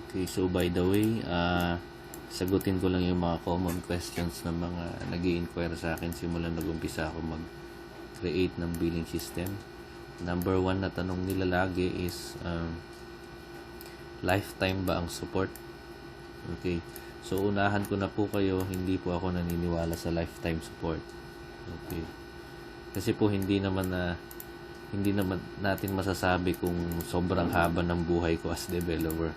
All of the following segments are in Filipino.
Okay, so by the way, sagutin ko lang yung mga common questions ng mga nag-i-inquire sa akin simula nag-umpisa ako mag-create ng billing system. Number 1 na tanong nila lagi is, lifetime ba ang support? Okay, so unahan ko na po kayo, hindi po ako naniniwala sa lifetime support. Okay, kasi po hindi naman natin masasabi kung sobrang haba ng buhay ko as developer.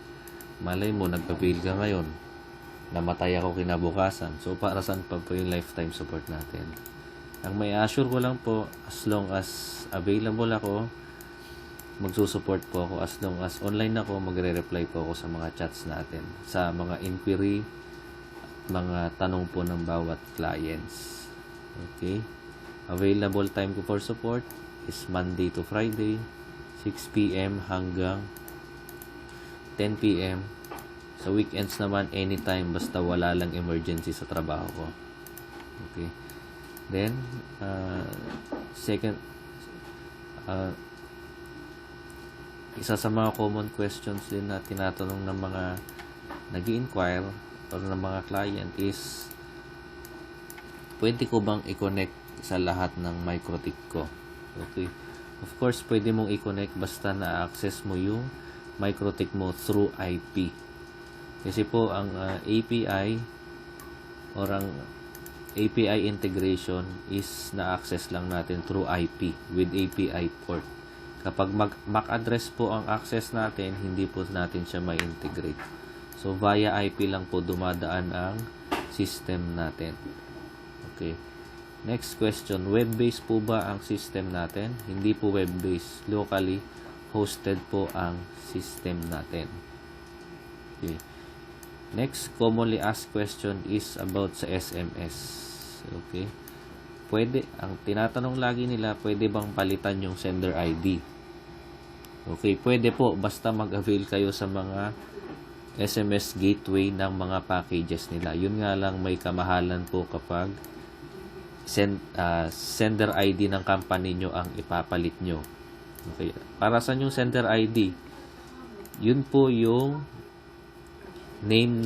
Malay mo, nagpa-fail ka ngayon, namatay ako kinabukasan. So, para saan pa po yung lifetime support natin? Ang may assure ko lang po, as long as available ako, magsusupport po ako. As long as online ako, magre-reply po ako sa mga chats natin, sa mga inquiry, mga tanong po ng bawat clients. Okay? Available time ko for support is Monday to Friday, 6 p.m. hanggang 10 p.m. Sa weekends naman, anytime, basta wala lang emergency sa trabaho ko. Okay. Then, second, isa sa mga common questions din na tinatanong ng mga nag-i-inquire or ng mga client is, pwede ko bang i-connect sa lahat ng MikroTik ko? Okay. Of course, pwede mong i-connect basta na-access mo yung MikroTik mo through IP. Kasi po ang API or ang API integration is na-access lang natin through IP with API port. Kapag MAC address po ang access natin, hindi po natin siya ma-integrate. So via IP lang po dumadaan ang system natin. Okay. Next question, web-based po ba ang system natin? Hindi po web-based, locally hosted po ang system natin. Okay. Next, commonly asked question is about sa SMS. Okay. Pwede, ang tinatanong lagi nila, pwede bang palitan yung sender ID? Okay, pwede po, basta mag-avail kayo sa mga SMS gateway ng mga packages nila. Yun nga lang, may kamahalan po kapag sender ID ng company nyo ang ipapalit nyo. Okay. Para saan yung sender ID? Yun po yung name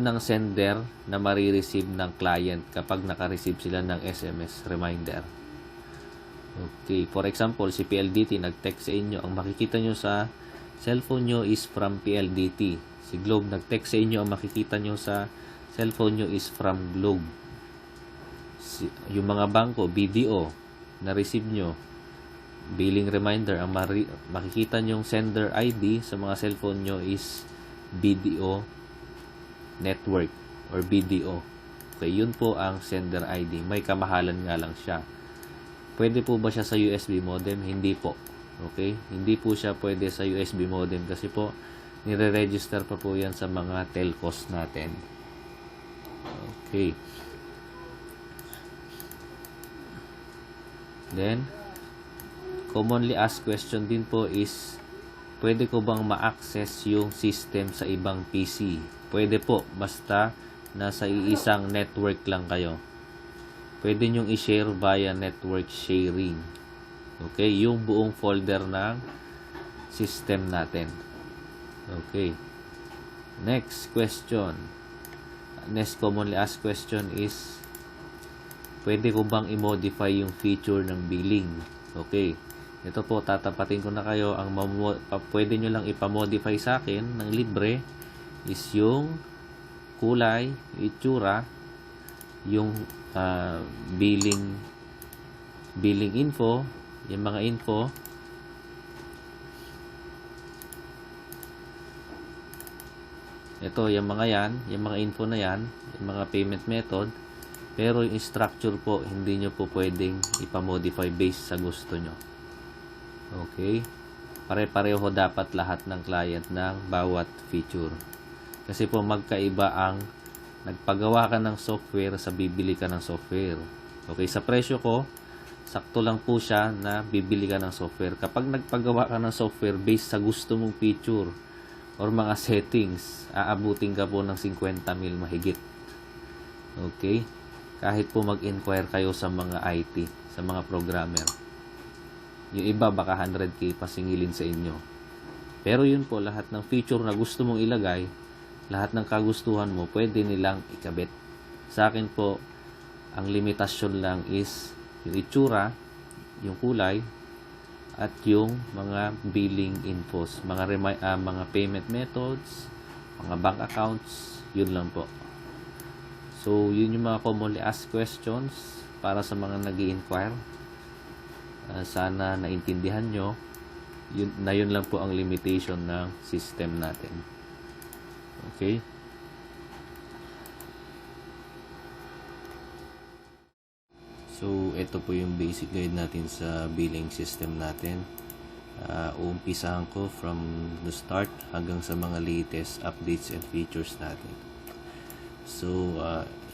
ng sender na marireceive ng client kapag naka-receive sila ng SMS reminder. Okay. For example, si PLDT nag-text sa inyo. Ang makikita nyo sa cellphone nyo is from PLDT. Si Globe nag-text sa inyo. Ang makikita nyo sa cellphone nyo is from Globe. Yung mga bangko, BDO, na-receive nyo, billing reminder, ang makikita nyong sender ID sa mga cellphone nyo is BDO network or BDO. Okay, yun po ang sender ID. May kamahalan nga lang siya. Pwede po ba siya sa USB modem? Hindi po. Okay? Hindi po siya pwede sa USB modem kasi po nire-register pa po yan sa mga telcos natin. Okay. Then, commonly asked question din po is, pwede ko bang ma-access yung system sa ibang PC? Pwede po, basta nasa iisang network lang kayo. Pwede nyong i-share via network sharing. Okay, yung buong folder ng system natin. Okay. Next question. Next commonly asked question is, pwede ko bang i-modify yung feature ng billing? Okay. Ito po, tatapatin ko na kayo. Ang pwede nyo lang ipamodify sa akin ng libre is yung kulay, itsura, yung billing info, yung mga info. Ito, yung mga yan, yung mga info na yan, yung mga payment method. Pero yung structure po, hindi nyo po pwedeng ipamodify based sa gusto nyo. Okay? Pare-pareho dapat lahat ng client ng bawat feature. Kasi po magkaiba ang nagpagawa ka ng software sa bibili ka ng software. Okay? Sa presyo ko, sakto lang po siya na bibili ka ng software. Kapag nagpagawa ka ng software based sa gusto mong feature or mga settings, aabutin ka po ng 50 mil mahigit. Okay? Kahit po mag-inquire kayo sa mga IT, sa mga programmer. Yung iba baka 100K pa singilin sa inyo. Pero yun po, lahat ng feature na gusto mong ilagay, lahat ng kagustuhan mo, pwede nilang ikabit. Sa akin po, ang limitasyon lang is yung itsura, yung kulay, at yung mga billing infos, mga payment methods, mga bank accounts, yun lang po. So, yun yung mga commonly asked questions para sa mga nag-i-inquire. Sana naintindihan nyo. Yun lang po ang limitation ng system natin. Okay? So, ito po yung basic guide natin sa billing system natin. Uumpisahan ko from the start hanggang sa mga latest updates and features natin. So,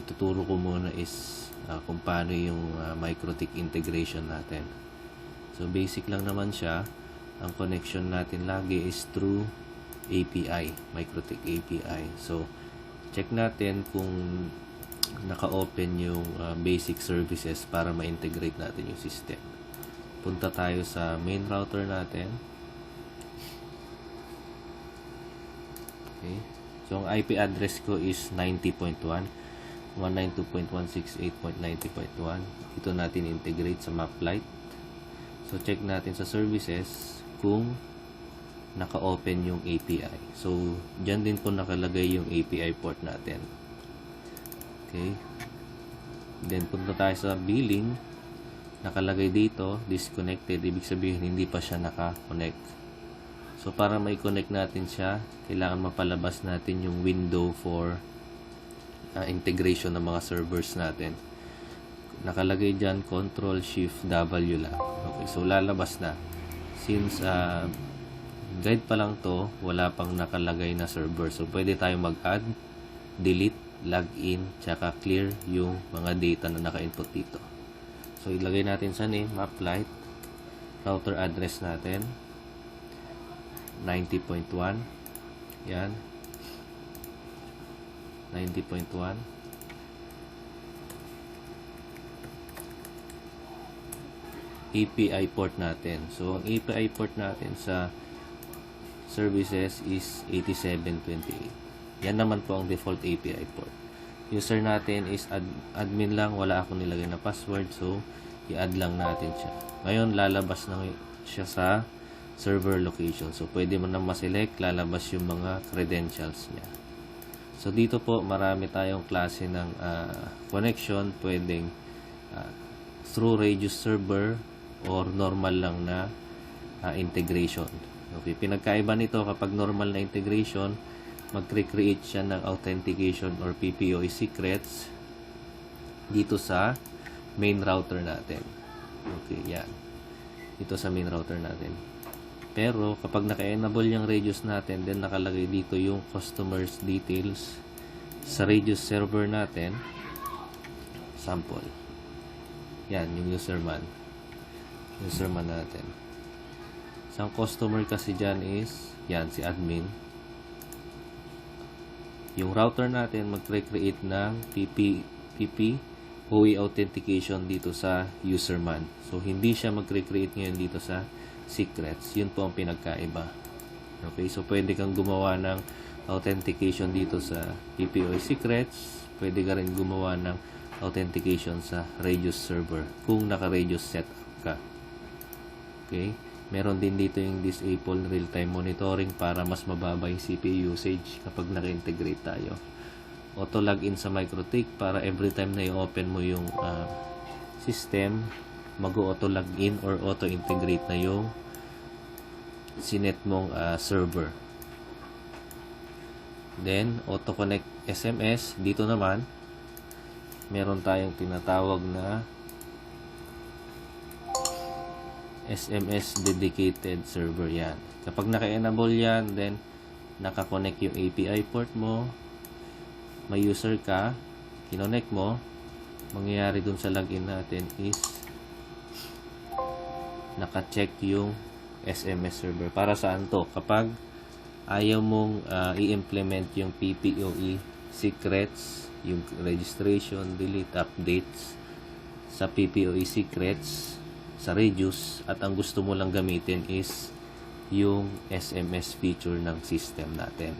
ituturo ko muna is kung paano yung MikroTik integration natin. So, basic lang naman siya. Ang connection natin lagi is through API, MikroTik API. So, check natin kung naka-open yung basic services para ma-integrate natin yung system. Punta tayo sa main router natin. Okay. So, ang IP address ko is 90.1, 192.168.90.1. Ito natin integrate sa MapLight. So, check natin sa services kung naka-open yung API. So, dyan din po nakalagay yung API port natin. Okay. Then, punta tayo sa billing. Nakalagay dito, disconnected. Ibig sabihin, hindi pa siya naka-connect. So, para mai-connect natin siya, kailangan mapalabas natin yung window for integration ng mga servers natin. Nakalagay dyan, Ctrl-Shift-W lang. Okay, so lalabas na. Since guide pa lang to, wala pang nakalagay na server. So, pwede tayo mag-add, delete, login, tsaka clear yung mga data na naka-input dito. So, ilagay natin sa name, MapLight, router address natin, 90.1, yan, 90.1, API port natin. So, ang API port natin sa services is 8728. Yan naman po ang default API port. User natin is admin lang. Wala akong nilagay na password. So, i-add lang natin siya. Ngayon, lalabas na siya sa server location. So, pwede mo na ma-select. Lalabas yung mga credentials niya. So, dito po, marami tayong klase ng connection. Pwedeng through Radius server or normal lang na integration. Okay, pinagkaiba nito kapag normal na integration, mag-create siya ng authentication or PPOE secrets dito sa main router natin. Okay, yan. Dito sa main router natin. Pero, kapag naka-enable yung Radius natin, then nakalagay dito yung customer's details sa Radius server natin. Sample. Yan, yung userman. Userman natin. Isang customer kasi dyan is, yan, si admin. Yung router natin mag-create ng PPOE authentication dito sa userman. So, hindi siya mag-create ngayon dito sa secrets. Yun po ang pinagkaiba. Okay, so pwede kang gumawa ng authentication dito sa PPOE secrets. Pwede ka rin gumawa ng authentication sa Radius server kung naka-Radius setup ka. Okay, meron din dito yung disable real-time monitoring para mas mababa yung CPU usage kapag naka-integrate tayo. Auto login sa MikroTik para every time na i-open mo yung system, mag-auto login or auto integrate na yung sinet mong server. Then, auto connect SMS. Dito naman, meron tayong tinatawag na SMS dedicated server. Yan. Kapag naka-enable yan, then naka-connect yung API port mo, may user ka, kinonect mo, mangyayari dun sa login natin is naka-check yung SMS server. Para saan to? Kapag ayaw mong i-implement yung PPOE secrets, yung registration, delete, updates sa PPOE secrets sa Radius, at ang gusto mo lang gamitin is yung SMS feature ng system natin.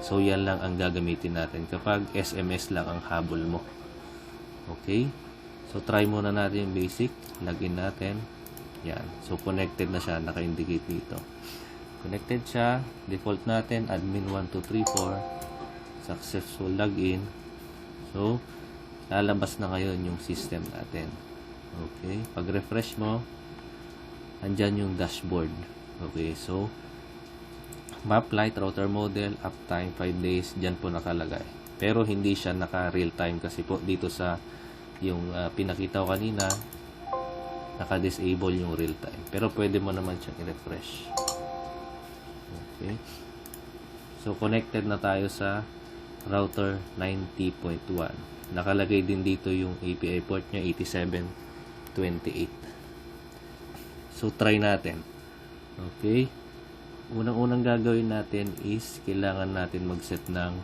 So, yan lang ang gagamitin natin kapag SMS lang ang habol mo. Okay? So, try muna natin yung basic. Login natin. Yan. So, connected na siya. Naka-indicate dito. Connected siya. Default natin, admin 1234. Successful login. So, lalabas na ngayon yung system natin. Okay? Pag-refresh mo, andyan yung dashboard. Okay? So, map light, router model, uptime, 5 days. Dyan po nakalagay. Pero, hindi siya naka-real time kasi po dito sa yung pinakita ko kanina, naka-disable yung real time. Pero pwede mo naman siyang i-refresh. Okay. So, connected na tayo sa router 90.1. Nakalagay din dito yung API port niya, 8728. So, try natin. Okay. Unang-unang gagawin natin is, kailangan natin mag-set ng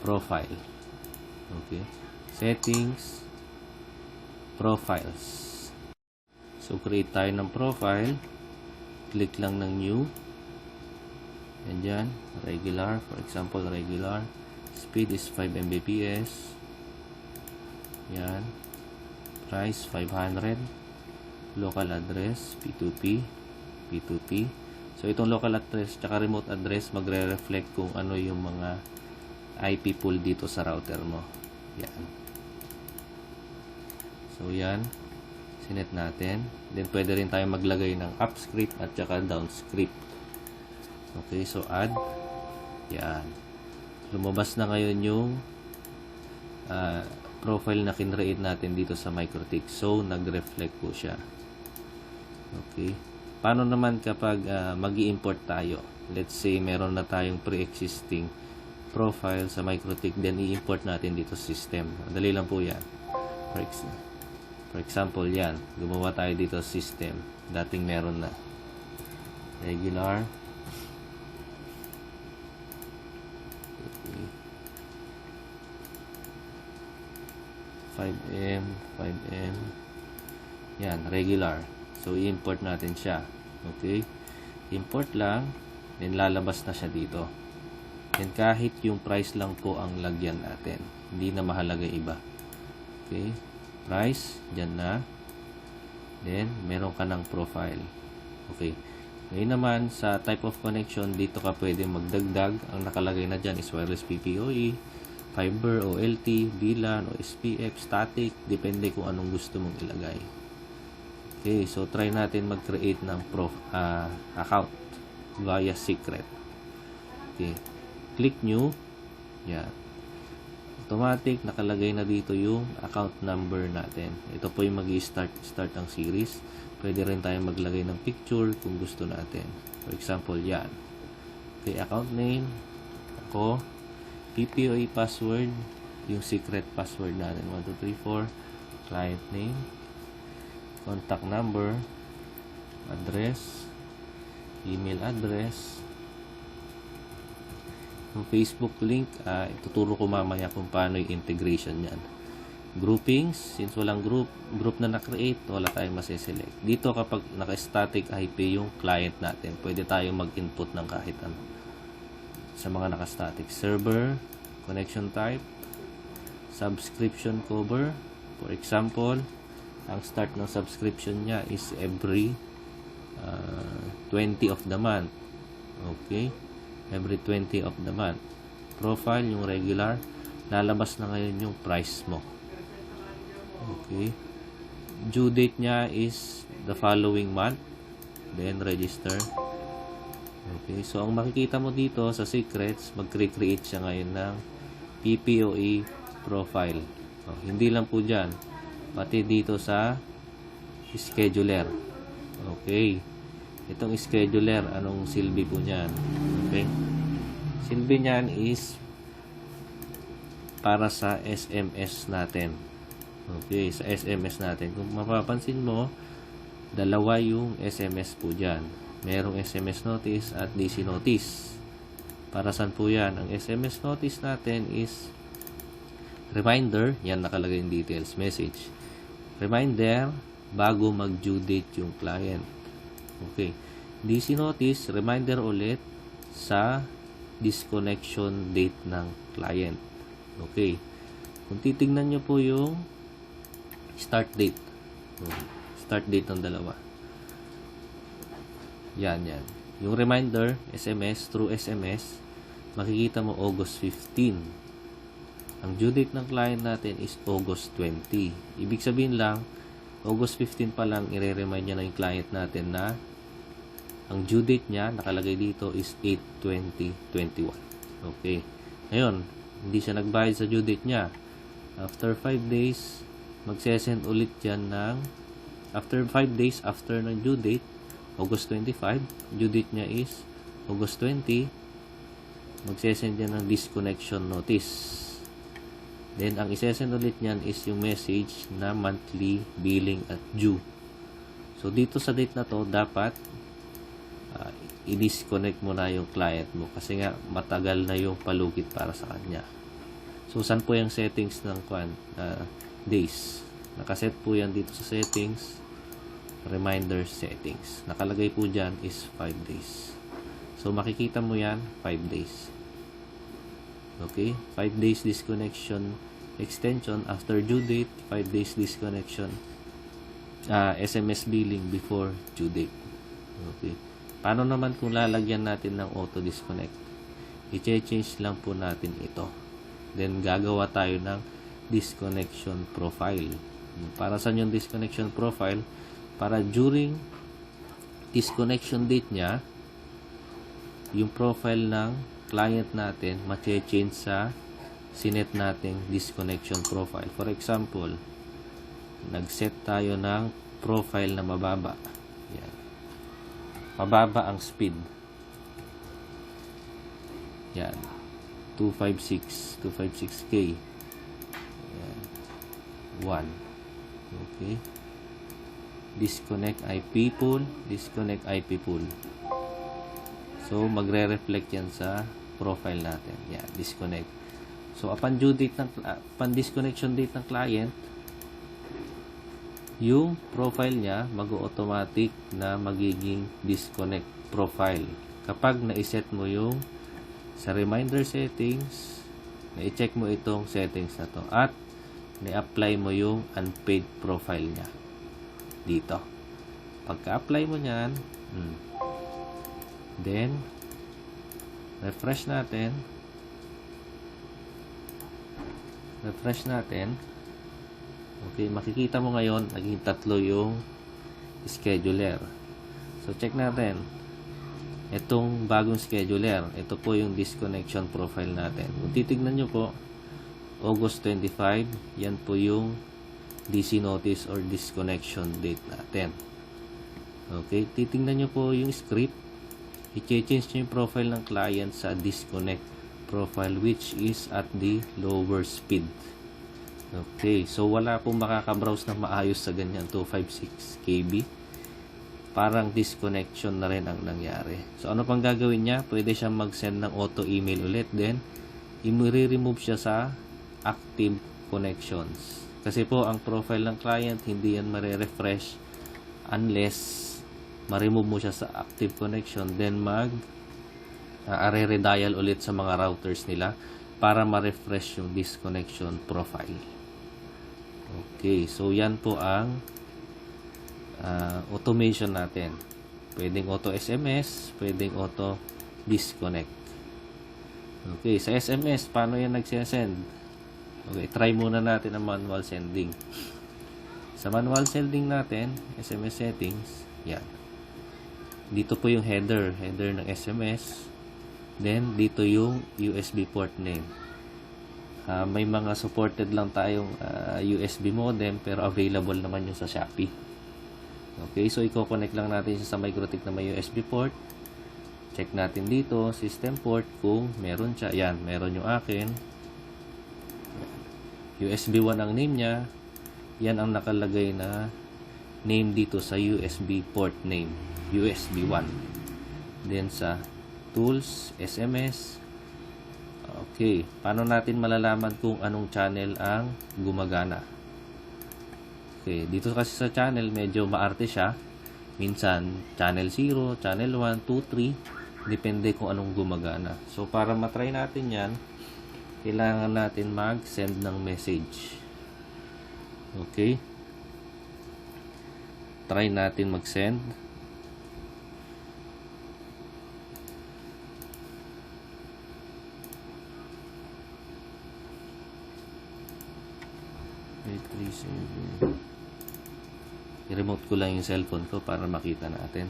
profile. Okay. Settings, profiles. So, create tayo ng profile. Click lang ng new. And dyan, regular. For example, regular. Speed is 5 Mbps. Yan. Price, 500. Local address, P2P. P2P. So, itong local address tsaka remote address, magre-reflect kung ano yung mga IP pool dito sa router mo. Yan. So, yan. Sinet natin. Then, pwede rin tayo maglagay ng up script at saka down script. Okay. So, add. Yan. Lumabas na ngayon yung profile na kinreate natin dito sa MikroTik. So, nag-reflect po siya. Okay. Paano naman kapag mag-i-import tayo? Let's say, meron na tayong pre-existing profile sa MikroTik, then i-import natin dito sa system. Dali lang po yan. For example, yan. Gumawa tayo dito sa system. Dating meron na. Regular. Okay. 5M. Yan, regular. So, i-import natin siya. Okay. Import lang. Then, lalabas na siya dito. And kahit yung price lang po ang lagyan natin. Hindi na mahalaga iba. Okay. Price. Dyan na. Then, meron ka ng profile. Okay. Ngayon naman, sa type of connection, dito ka pwede magdagdag. Ang nakalagay na dyan is wireless PPoE, fiber, OLT, VLAN, o SPF, static. Depende kung anong gusto mong ilagay. Okay. So, try natin mag-create ng account via secret. Okay. Click new. Yan. Automatic, nakalagay na dito yung account number natin. Ito po yung mag-i-start ang series. Pwede rin tayo maglagay ng picture kung gusto natin. For example, yan. Okay, account name. Ako. PPoE password. Yung secret password natin. 1234. Client name. Contact number. Address. Email address. Yung Facebook link, ituturo ko mamaya kung paano yung integration yan. Groupings, since walang group na na-create, wala tayong masiselect. Dito kapag naka-static IP yung client natin, pwede tayong mag-input ng kahit ano. Sa mga naka-static. Server, connection type, subscription cover. For example, ang start ng subscription niya is every 20 of the month. Okay? Every 20 of the month. Profile, yung regular. Lalabas na ngayon yung price mo. Okay. Due date niya is the following month. Then, register. Okay. So, ang makikita mo dito sa secrets, mag-create siya ngayon ng PPoE profile. Hindi lang po dyan. Pati dito sa scheduler. Okay. Itong scheduler, anong silbi po niyan? Okay. Silbi niyan is para sa SMS natin. Okay, sa SMS natin. Kung mapapansin mo, dalawa yung SMS po dyan. Merong SMS notice at DC notice. Para saan po yan? Ang SMS notice natin is reminder. Yan, nakalagay yung details. Message. Reminder, bago mag-due date yung client. Okay. DC notice, reminder ulit sa disconnection date ng client. Okay. Kung titingnan nyo po yung start date. Start date ng dalawa. Yan. Yung reminder, SMS, through SMS, makikita mo August 15. Ang due date ng client natin is August 20. Ibig sabihin lang, August 15 pa lang, i-remind niya na yung client natin na ang due date niya, nakalagay dito, is 8/20/21. Okay. Ngayon, hindi siya nagbayad sa due date niya. After 5 days, magsesend ulit yan ng, after 5 days after ng due date, August 25, due date niya is August 20, magsesend yan ng disconnection notice. Then, ang isesend ulit niyan is yung message na monthly billing at due. So, dito sa date na to, dapat i-disconnect mo na yung client mo kasi nga matagal na yung palugit para sa kanya. So, saan po yung settings ng days? Nakaset po yan dito sa settings, reminder settings. Nakalagay po dyan is 5 days. So, makikita mo yan, 5 days. Okay? 5 days disconnection extension after due date, 5 days disconnection SMS billing before due date. Okay. Paano naman kung lalagyan natin ng auto disconnect? I-change lang po natin ito. Then gagawa tayo ng disconnection profile. Para saan yung disconnection profile? Para during disconnection date niya, yung profile ng client natin ma-change sa sinet nating disconnection profile. For example, nag-set tayo ng profile na mababa. Yan. Mababa ang speed. Yan. 256K. Yan. 1. Okay. Disconnect IP pool. Disconnect IP pool. So, magre-reflect yan sa profile natin. Yan. Disconnect. So, upon due date upon disconnection date ng client, yung profile niya mag-automatic na magiging disconnect profile. Kapag na-set mo yung sa reminder settings, na-check mo itong settings na to at na-apply mo yung unpaid profile niya dito. Pagka-apply mo niyan, then refresh natin. Okay, makikita mo ngayon naging 3 yung scheduler. So check natin itong bagong scheduler. Ito po yung disconnection profile natin. Kung titignan nyo po, August 25, yan po yung DC notice or disconnection date natin. Okay, titignan nyo po yung script. I-change nyo yung profile ng client sa disconnect profile which is at the lower speed. Okay, so wala pong makakabrowse na maayos sa ganyan 256 KB. Parang disconnection na rin ang nangyari. So ano pang gagawin niya? Pwede siyang mag-send ng auto email ulit, then i-remove siya sa active connections. Kasi po ang profile ng client hindi yan mare-refresh unless ma-remove mo siya sa active connection, then re-redial ulit sa mga routers nila para ma-refresh yung disconnection profile. Okay, so yan po ang automation natin. Pwedeng auto SMS, pwedeng auto disconnect. Okay, sa SMS, paano yan nagsesend? Okay, try muna natin ang manual sending. Sa manual sending natin, SMS settings, yan. Dito po yung header ng SMS. Then, dito yung USB port name. May mga supported lang tayong USB modem, pero available naman yung sa Shopee. Okay, so i-connect lang natin siya sa MikroTik na may USB port. Check natin dito, system port, kung meron siya. Yan, meron yung akin. USB 1 ang name niya. Yan ang nakalagay na name dito sa USB port name. USB 1. Then sa tools, SMS. Okay, paano natin malalaman kung anong channel ang gumagana? Okay, dito kasi sa channel medyo maarte siya. Minsan, channel 0, channel 1, 2, 3. Depende kung anong gumagana. So, para matry natin yan, kailangan natin mag-send ng message. Okay? Try natin mag-send. I-remote ko lang yung cellphone ko para makita natin.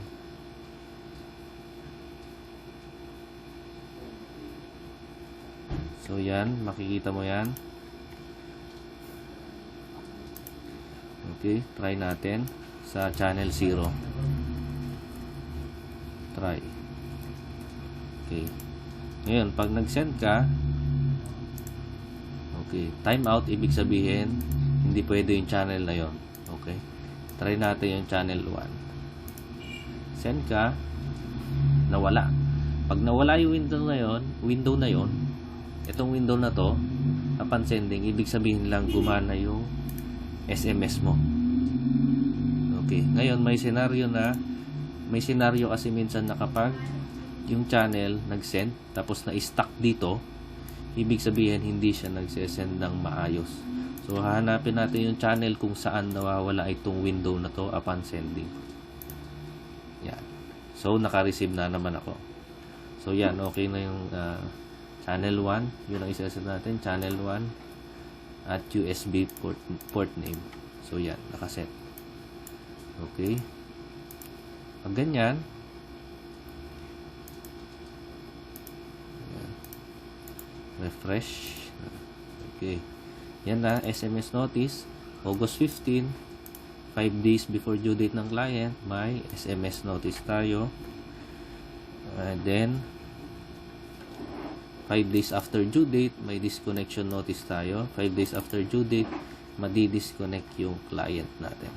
So yan, makikita mo yan. Okay, try natin sa channel 0. Try. Okay. Ngayon, pag nag-send ka, okay, timeout, ibig sabihin hindi pwede yung channel na yon. Okay, try natin yung channel 1. Send ka, nawala. Pag nawala yung window na yon, itong window na to, upon sending, ibig sabihin lang gumana yung SMS mo. Okay, ngayon may senaryo kasi minsan na kapag yung channel nag-send tapos na-stuck dito, ibig sabihin hindi siya nagse-send ng maayos. So hahanapin natin yung channel kung saan nawawala itong window na to upon sending. Yan. So naka-receive na naman ako. So yan, okay na yung channel 1. Yun ang isa-set natin, channel 1 at USB port name. So yan, nakaset. Okay. Pag ganyan, refresh. Okay. Yan na, SMS notice. August 15, 5 days before due date ng client, may SMS notice tayo. And then, 5 days after due date, may disconnection notice tayo. 5 days after due date, madi-disconnect yung client natin.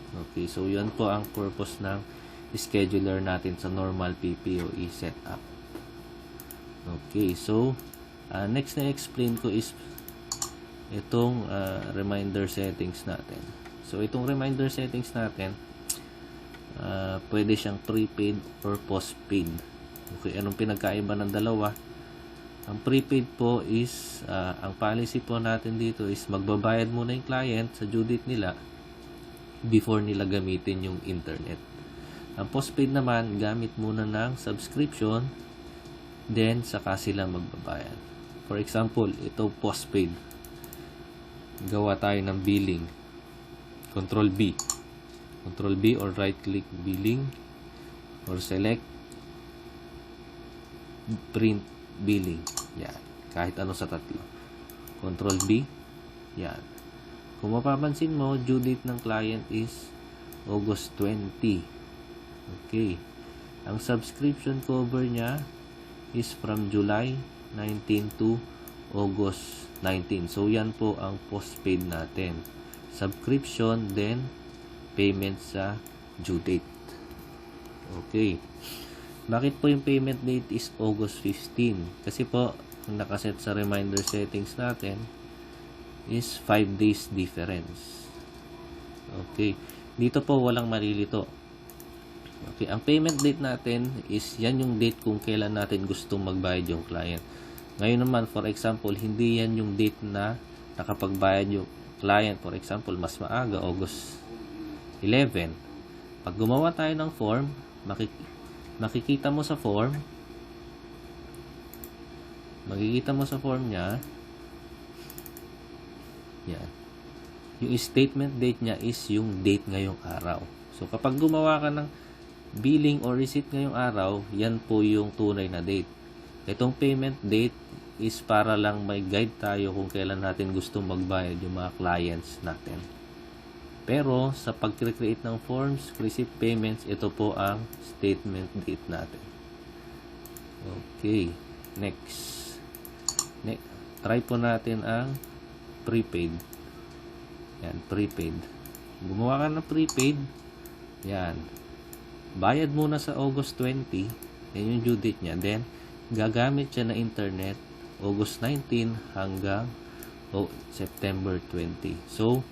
Okay, so yun po ang purpose ng scheduler natin sa normal PPOE setup. Okay, so next na explain ko is itong reminder settings natin. So itong reminder settings natin, pwede siyang prepaid or postpaid. Okay, anong pinagkaiba ng dalawa? Ang prepaid po is, ang policy po natin dito is magbabayad muna yung client sa due date nila before nila gamitin yung internet. Ang postpaid naman, gamit muna ng subscription, then saka sila magbabayad. For example, ito postpaid. Gawa tayo ng billing. Control B. Control B or right click billing or select print billing. Yan. Kahit ano sa tatlo. Control B. Yan. Kung mapapansin mo, due date ng client is August 20. Okay. Ang subscription cover niya is from July 19 to August 19. So, yan po ang postpaid natin. Subscription, then payment sa due date. Okay. Bakit po yung payment date is August 15? Kasi po, ang nakaset sa reminder settings natin is 5 days difference. Okay. Dito po walang malilito. Okay. Ang payment date natin is yan yung date kung kailan natin gustong magbayad yung client. Ngayon naman, for example, hindi yan yung date na nakapagbayad yung client. For example, mas maaga, August 11. Pag gumawa tayo ng form, makikita mo sa form, niya, yan. Yung statement date niya is yung date ngayong araw. So, kapag gumawa ka ng billing or receipt ngayong araw, yan po yung tunay na date. Itong payment date is para lang may guide tayo kung kailan natin gustong magbayad yung mga clients natin. Pero, sa pag-create ng forms, receipt payments, ito po ang statement date natin. Okay. Next. Try po natin ang prepaid. Yan, prepaid. Gumawa ka ng prepaid. Yan. Bayad muna sa August 20. Yan yung due date niya. Then, gagamit siya na internet August 19 hanggang September 20. So,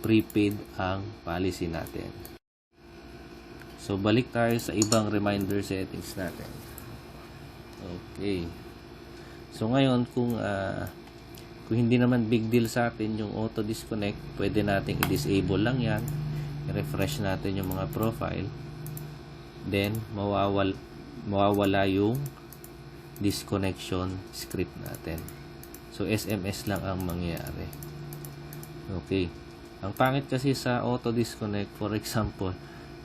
prepaid ang policy natin. So, balik tayo sa ibang reminder settings natin. Okay. So, ngayon, kung hindi naman big deal sa atin yung auto disconnect, pwede nating i-disable lang yan. I-refresh natin yung mga profile. Then, mawawala yung disconnection script natin. So, SMS lang ang mangyayari. Okay. Ang pangit kasi sa auto disconnect, for example,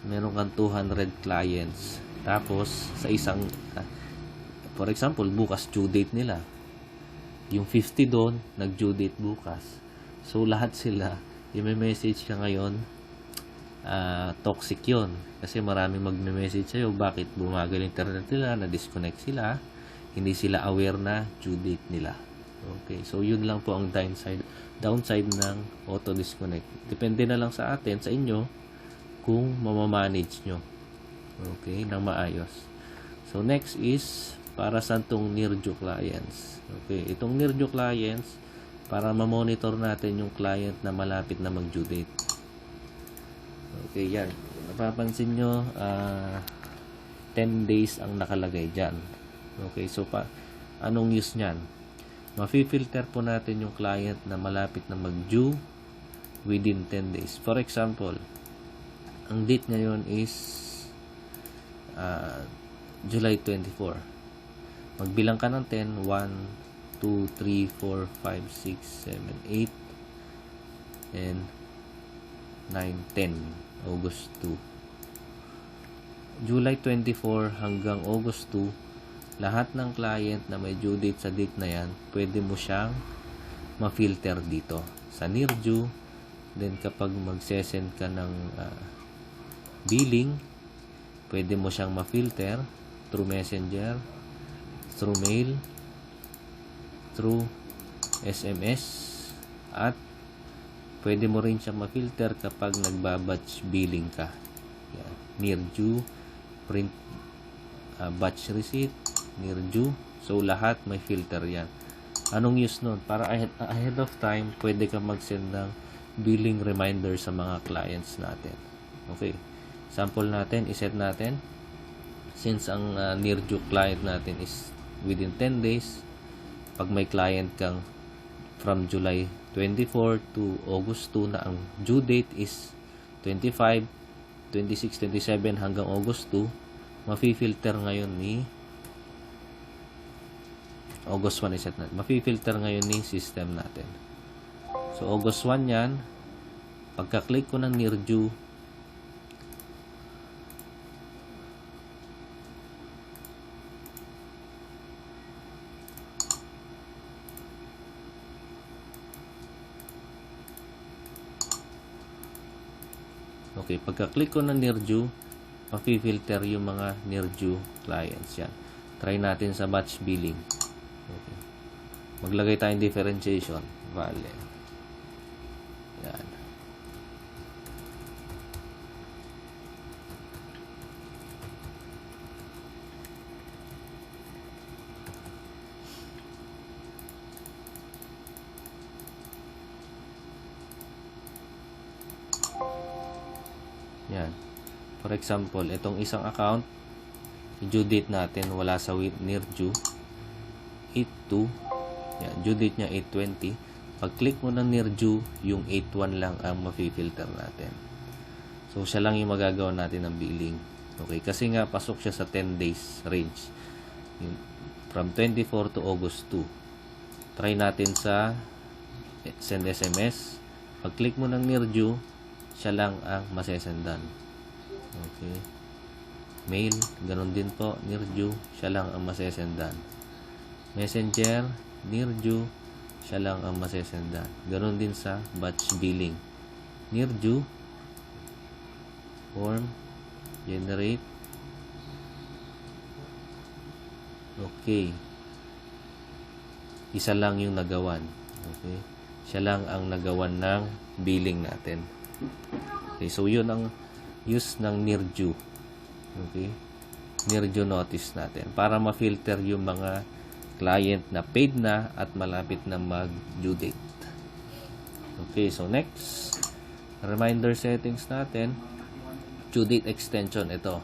meron kang 200 clients. Tapos, sa isang, for example, bukas due date nila. Yung 50 doon, nag-due date bukas. So, lahat sila, i-message ka ngayon, toxic yon. Kasi maraming magme-message sa'yo, bakit bumagal internet nila, na-disconnect sila, hindi sila aware na due date nila. Okay, so yun lang po ang downside ng auto disconnect. Depende na lang sa atin, sa inyo, kung mamamanage nyo. Okay, nang maayos. So next is para sa itong Nirjo clients. Okay, itong Nirjo clients, para ma-monitor natin yung client na malapit na mag-due date. Okay, yan. Napapansin nyo, 10 days ang nakalagay dyan. Okay, so anong use nyan? Mafi-filter po natin yung client na malapit na mag-due within 10 days. For example, ang date ngayon is July 24. Magbilang ka ng 10, 1, 2, 3, 4, 5, 6, 7, 8, and 9, 10, August 2. July 24 hanggang August 2, lahat ng client na may due date sa date na yan, pwede mo siyang ma-filter dito sa Nirjo. Then kapag mag-send ka ng billing, pwede mo siyang ma-filter through messenger, through mail, through SMS, at pwede mo rin siyang ma-filter kapag nagbabatch billing ka. Yan. Nirjo, print batch receipt, Nirjo. So, lahat may filter yan. Anong use nun? Para ahead of time, pwede ka mag-send ng billing reminder sa mga clients natin. Okay. Sample natin, iset natin. Since ang Nirjo client natin is within 10 days, pag may client kang from July 24 to August 2 na ang due date is 25, 26, 27 hanggang August 2, mafi-filter ngayon ni August 1 iset natin. Mafi-filter ngayon ni system natin. So, August 1 yan. Pagka-click ko ng Nirjo, okay, pagka-click ko ng Nirjo, mafi-filter yung mga Nirjo clients yan. Try natin sa batch billing. Okay. Maglagay tayong differentiation value. Yan. Yan. For example, itong isang account, due date natin wala sa Nirjo, 8/2. Yan, due date niya 8/20. Pag-click mo ng Nirjo, yung 8/1 lang ang mafi-filter natin. So, siya lang yung magagawa natin ng billing. Okay, kasi nga pasok siya sa 10 days range. From 24 to August 2. Try natin sa send SMS. Pag-click mo ng Nirjo, siya lang ang masesendan. Okay. Mail, ganun din po, Nirjo, siya lang ang masesendan. Messenger, Nirjo, siya lang ang masesendan. Ganun din sa batch billing. Nirjo, form, generate. Okay. Isa lang yung nagawan. Okay. Siya lang ang nagawan ng billing natin. Okay, so yun ang use ng Nirjo. Okay. Nirjo notice natin para ma-filter yung mga client na paid na at malapit na mag-due date. Okay, so next, reminder settings natin. due date extension. Ito.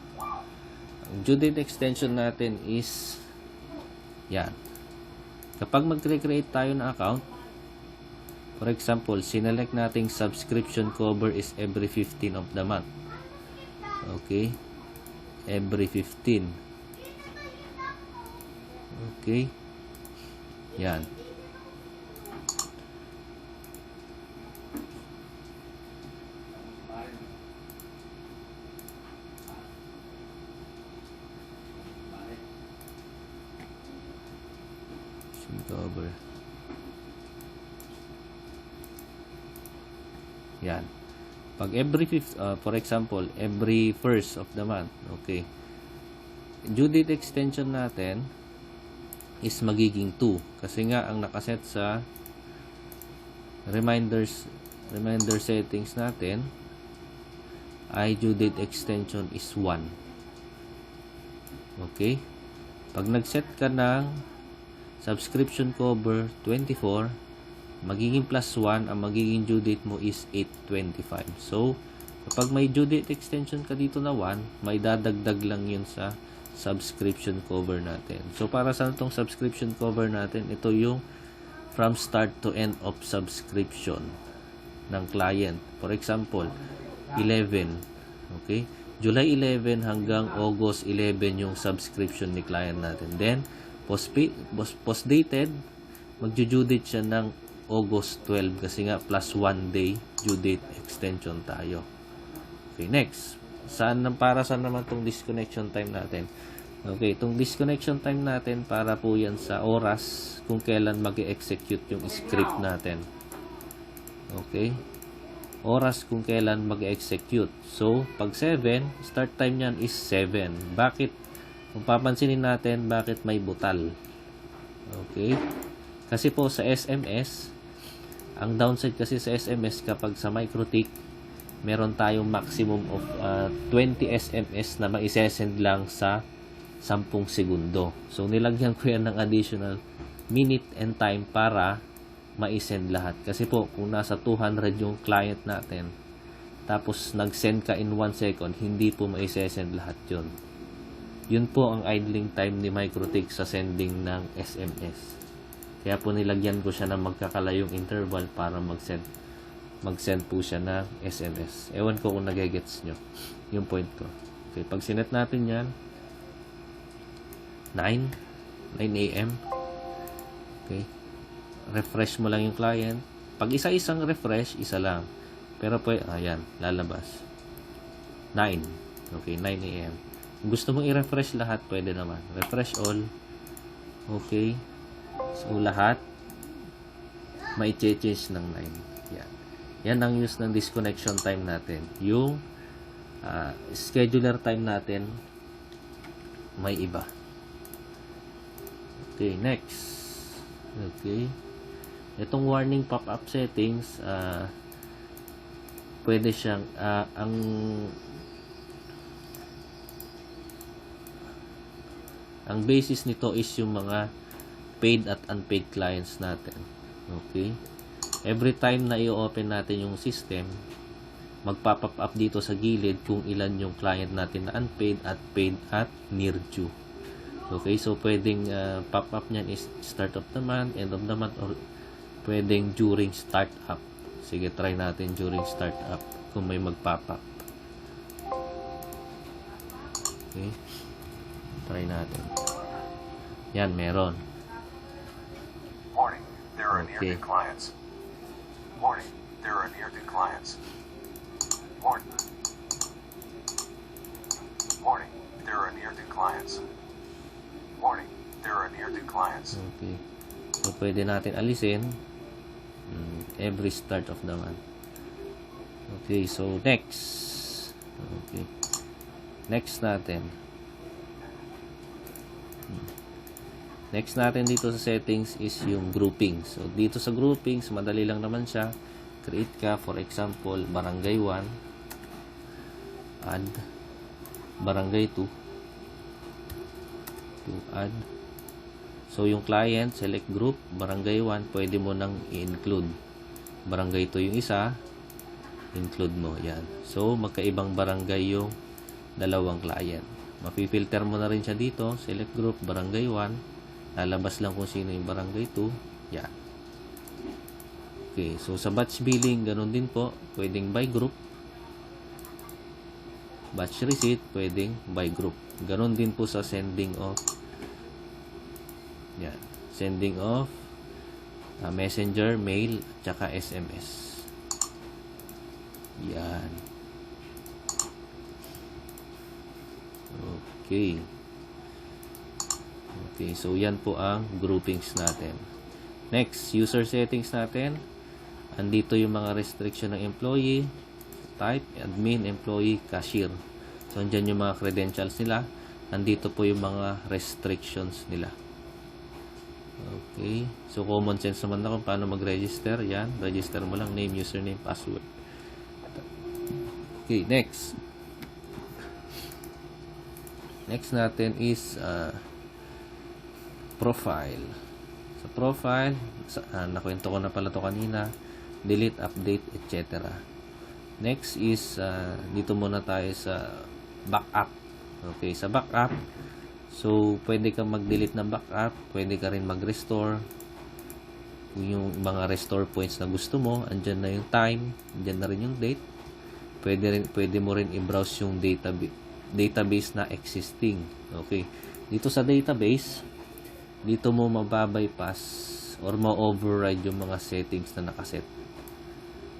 Ang due date extension natin is yan. Kapag mag-create tayo ng account, for example, sinelect nating subscription cover is every 15 of the month. Okay? Every 15. Okay? Yan. Cover. Yan. Pag every for example, every first of the month, okay. Due date extension natin is magiging 2 kasi nga ang nakaset sa reminder settings natin ay due date extension is 1. Okay? Pag nag-set ka ng subscription cover 24, magiging plus 1, ang magiging due date mo is 8/25. So, kapag may due date extension ka dito na 1, may dadagdag lang yun sa subscription cover natin. So, para sa itong subscription cover natin, ito yung from start to end of subscription ng client. For example, 11. Okay? July 11 hanggang August 11 yung subscription ni client natin. Then, post-dated, mag-due date siya ng August 12 kasi nga plus 1 day due date extension tayo. Okay, next. Para saan naman itong disconnection time natin? Okay, itong disconnection time natin para po yan sa oras kung kailan mag-execute yung script natin. Okay? Oras kung kailan mag-execute. So, pag 7, start time niyan is 7. Bakit? Kung papansinin natin, bakit may butal? Okay? Kasi po sa SMS, ang downside kasi sa SMS kapag sa MikroTik, meron tayong maximum of 20 SMS na maisesend lang sa 10 segundo. So, nilagyan ko yan ng additional minute and time para maisend lahat. Kasi po, kung nasa 200 yung client natin, tapos nag-send ka in 1 second, hindi po maisesend lahat yun. Yun po ang idling time ni MikroTik sa sending ng SMS. Kaya po nilagyan ko siya ng magkakalayong interval para mag-send po siya ng SMS. Ewan ko kung nagigets nyo yung point ko. Okay, pag sinet natin yan, 9 a.m. Okay. Refresh mo lang yung client. Pag isa-isang refresh, isa lang. Pero po, ayan, lalabas. 9. Okay, 9 a.m. Kung gusto mong i-refresh lahat, pwede naman. Refresh all. Okay. So, lahat, may change ng 9. Yan. Yan ang use ng disconnection time natin. Yung scheduler time natin, may iba. Okay, next. Okay. Itong warning pop-up settings, pwede siyang, ang basis nito is yung mga paid at unpaid clients natin. Okay? Every time na i-open natin yung system, magpa-pop up dito sa gilid kung ilan yung client natin na unpaid at paid at near due. Okay? So, pwedeng pop-up niyan is start of the month, end of the month, or pwedeng during start up. Sige, try natin during start up kung may mag-pop up. Okay? Try natin. Yan, meron. Warning, there are near-due clients. Warning, there are near-due clients. Warning. Warning, there are near-due clients. Warning, there are near-due clients. Okay. So, pwede natin alisin every start of the month. Okay, so next. Okay. Next natin. Next natin dito sa settings is yung grouping. So, dito sa groupings, madali lang naman siya. Create ka, for example, barangay 1, add, barangay 2, to add. So, yung client, select group, barangay 1, pwede mo nang i-include. Barangay 2 yung isa, include mo. Yan. So, magkaibang barangay yung dalawang client. Mapifilter mo na rin siya dito. Select group, barangay 1. Lalabas lang kung sino yung barangay 2. Yan. Okay, so sa batch billing, ganun din po. Pwedeng by group. Batch receipt, pwedeng by group. Ganun din po sa sending of. Yan. Sending of messenger, mail, at saka SMS. Yan. Okay. Okay, so yan po ang groupings natin. Next, user settings natin. Andito yung mga restriction ng employee, type, admin, employee, cashier. So, andyan yung mga credentials nila. Andito po yung mga restrictions nila. Okay. So, common sense naman na kung paano mag-register. Yan. Register mo lang. Name, username, password. Okay. Next. Next natin is profile. Sa profile, nakwento ko na pala to kanina. Delete, update, etc. Next is, dito muna tayo sa backup. Okay. Sa backup, so, pwede kang mag-delete ng backup, pwede ka rin mag-restore. Yung mga restore points na gusto mo, andyan na yung time, andyan na rin yung date. Pwede mo rin i-browse yung database na existing. Okay. Dito sa database, dito mo mababypass or ma-override yung mga settings na nakaset.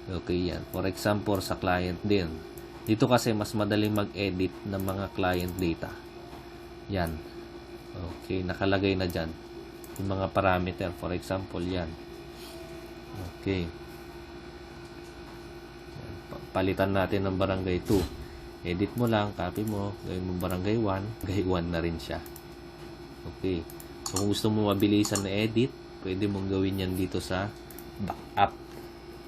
Okay, yan. For example, sa client din. Dito kasi mas madaling mag-edit ng mga client data. Yan. Okay, nakalagay na dyan. Yung mga parameter, for example, yan. Okay. Yan. Palitan natin ng barangay 2. Edit mo lang, copy mo, gawin mo barangay 1, gawin 1 na rin siya. Okay. So, kung gusto mo mabilisan na edit, pwede mong gawin yan dito sa backup.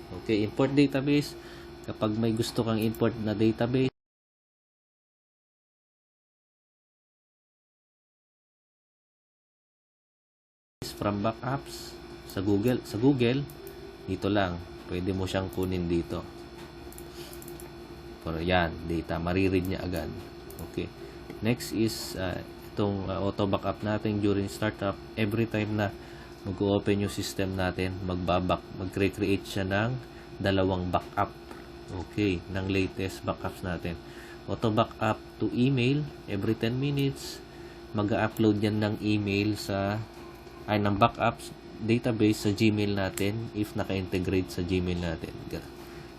Okay, import database. Kapag may gusto kang import na database, from backups sa Google dito lang pwede mo siyang kunin dito. Pero yan, data mariread niya agad. Okay, next is itong auto backup natin during startup. Every time na mag-open yung system natin, mag-create siya ng dalawang backup. Okay, ng latest backups natin. Auto backup to email every 10 minutes. Mag-upload yan ng email ng backups database sa Gmail natin if naka-integrate sa Gmail natin.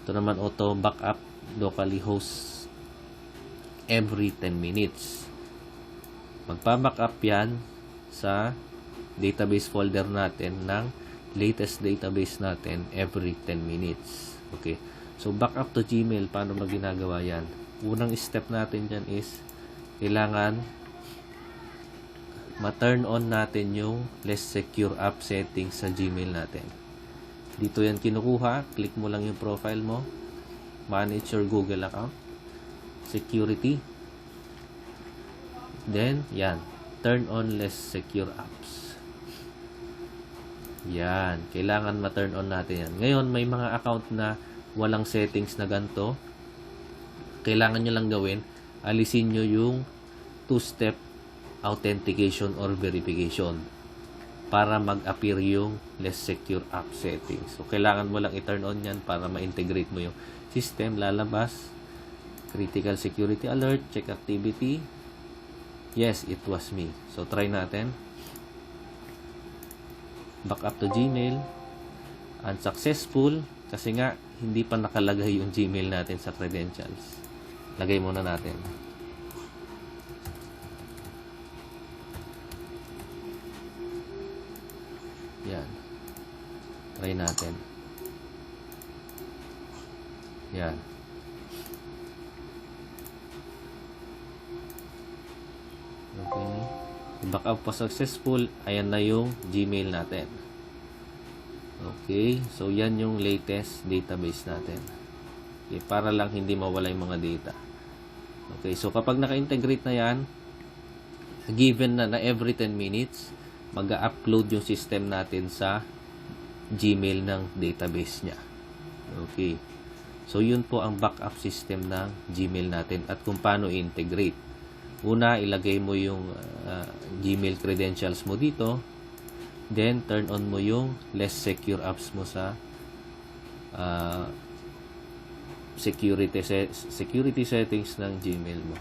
Ito naman auto backup locally host every 10 minutes. Magpa-backup yan sa database folder natin ng latest database natin every 10 minutes. Okay. So, backup to Gmail, paano ginagawa yan? Unang step natin dyan is kailangan ma-turn on natin yung less secure app settings sa Gmail natin. Dito yan kinukuha. Click mo lang yung profile mo. Manage your Google account. Security. Then, yan. Turn on less secure apps. Yan. Kailangan ma-turn on natin yan. Ngayon, may mga account na walang settings na ganito. Kailangan nyo lang gawin. Alisin nyo yung two-step authentication or verification para mag-appear yung less secure app settings. So, kailangan mo lang i-turn on yan para ma-integrate mo yung system. Lalabas. Critical security alert. Check activity. Yes, it was me. So, try natin. Backup to Gmail. Unsuccessful. Kasi nga, hindi pa nakalagay yung Gmail natin sa credentials. Lagay muna natin. Yan. Try natin. Yan. Okay. Backup pa successful. Ayan na yung Gmail natin. Okay. So, yan yung latest database natin. Okay. Para lang hindi mawala yung mga data. Okay. So, kapag naka-integrate na yan, given na every 10 minutes, mag-upload yung system natin sa Gmail ng database niya. Okay. So, yun po ang backup system ng Gmail natin at kung paano i-integrate. Una, ilagay mo yung Gmail credentials mo dito. Then, turn on mo yung less secure apps mo sa security settings ng Gmail mo.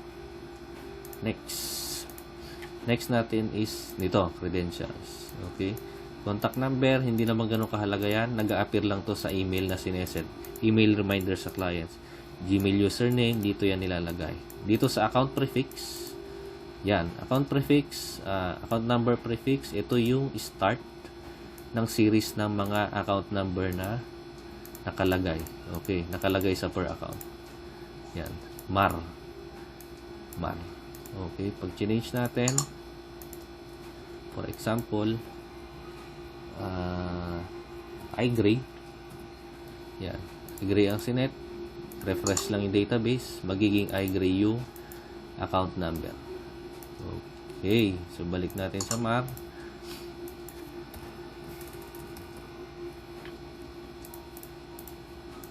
Next natin is nito, credentials. Okay? Contact number, hindi naman ganun kahalaga yan. Nag-a-appear lang to sa email na sinesend. Email reminder sa clients. Gmail username, dito yan nilalagay. Dito sa account prefix, yan. Account prefix, account number prefix, ito yung start ng series ng mga account number na nakalagay. Okay, nakalagay sa per account. Yan. Mar. Okay, pag change natin, for example, iGray. Yan. iGray ang sinet. Refresh lang yung database. Magiging iGray yung account number. Okay. So, balik natin sa MAR.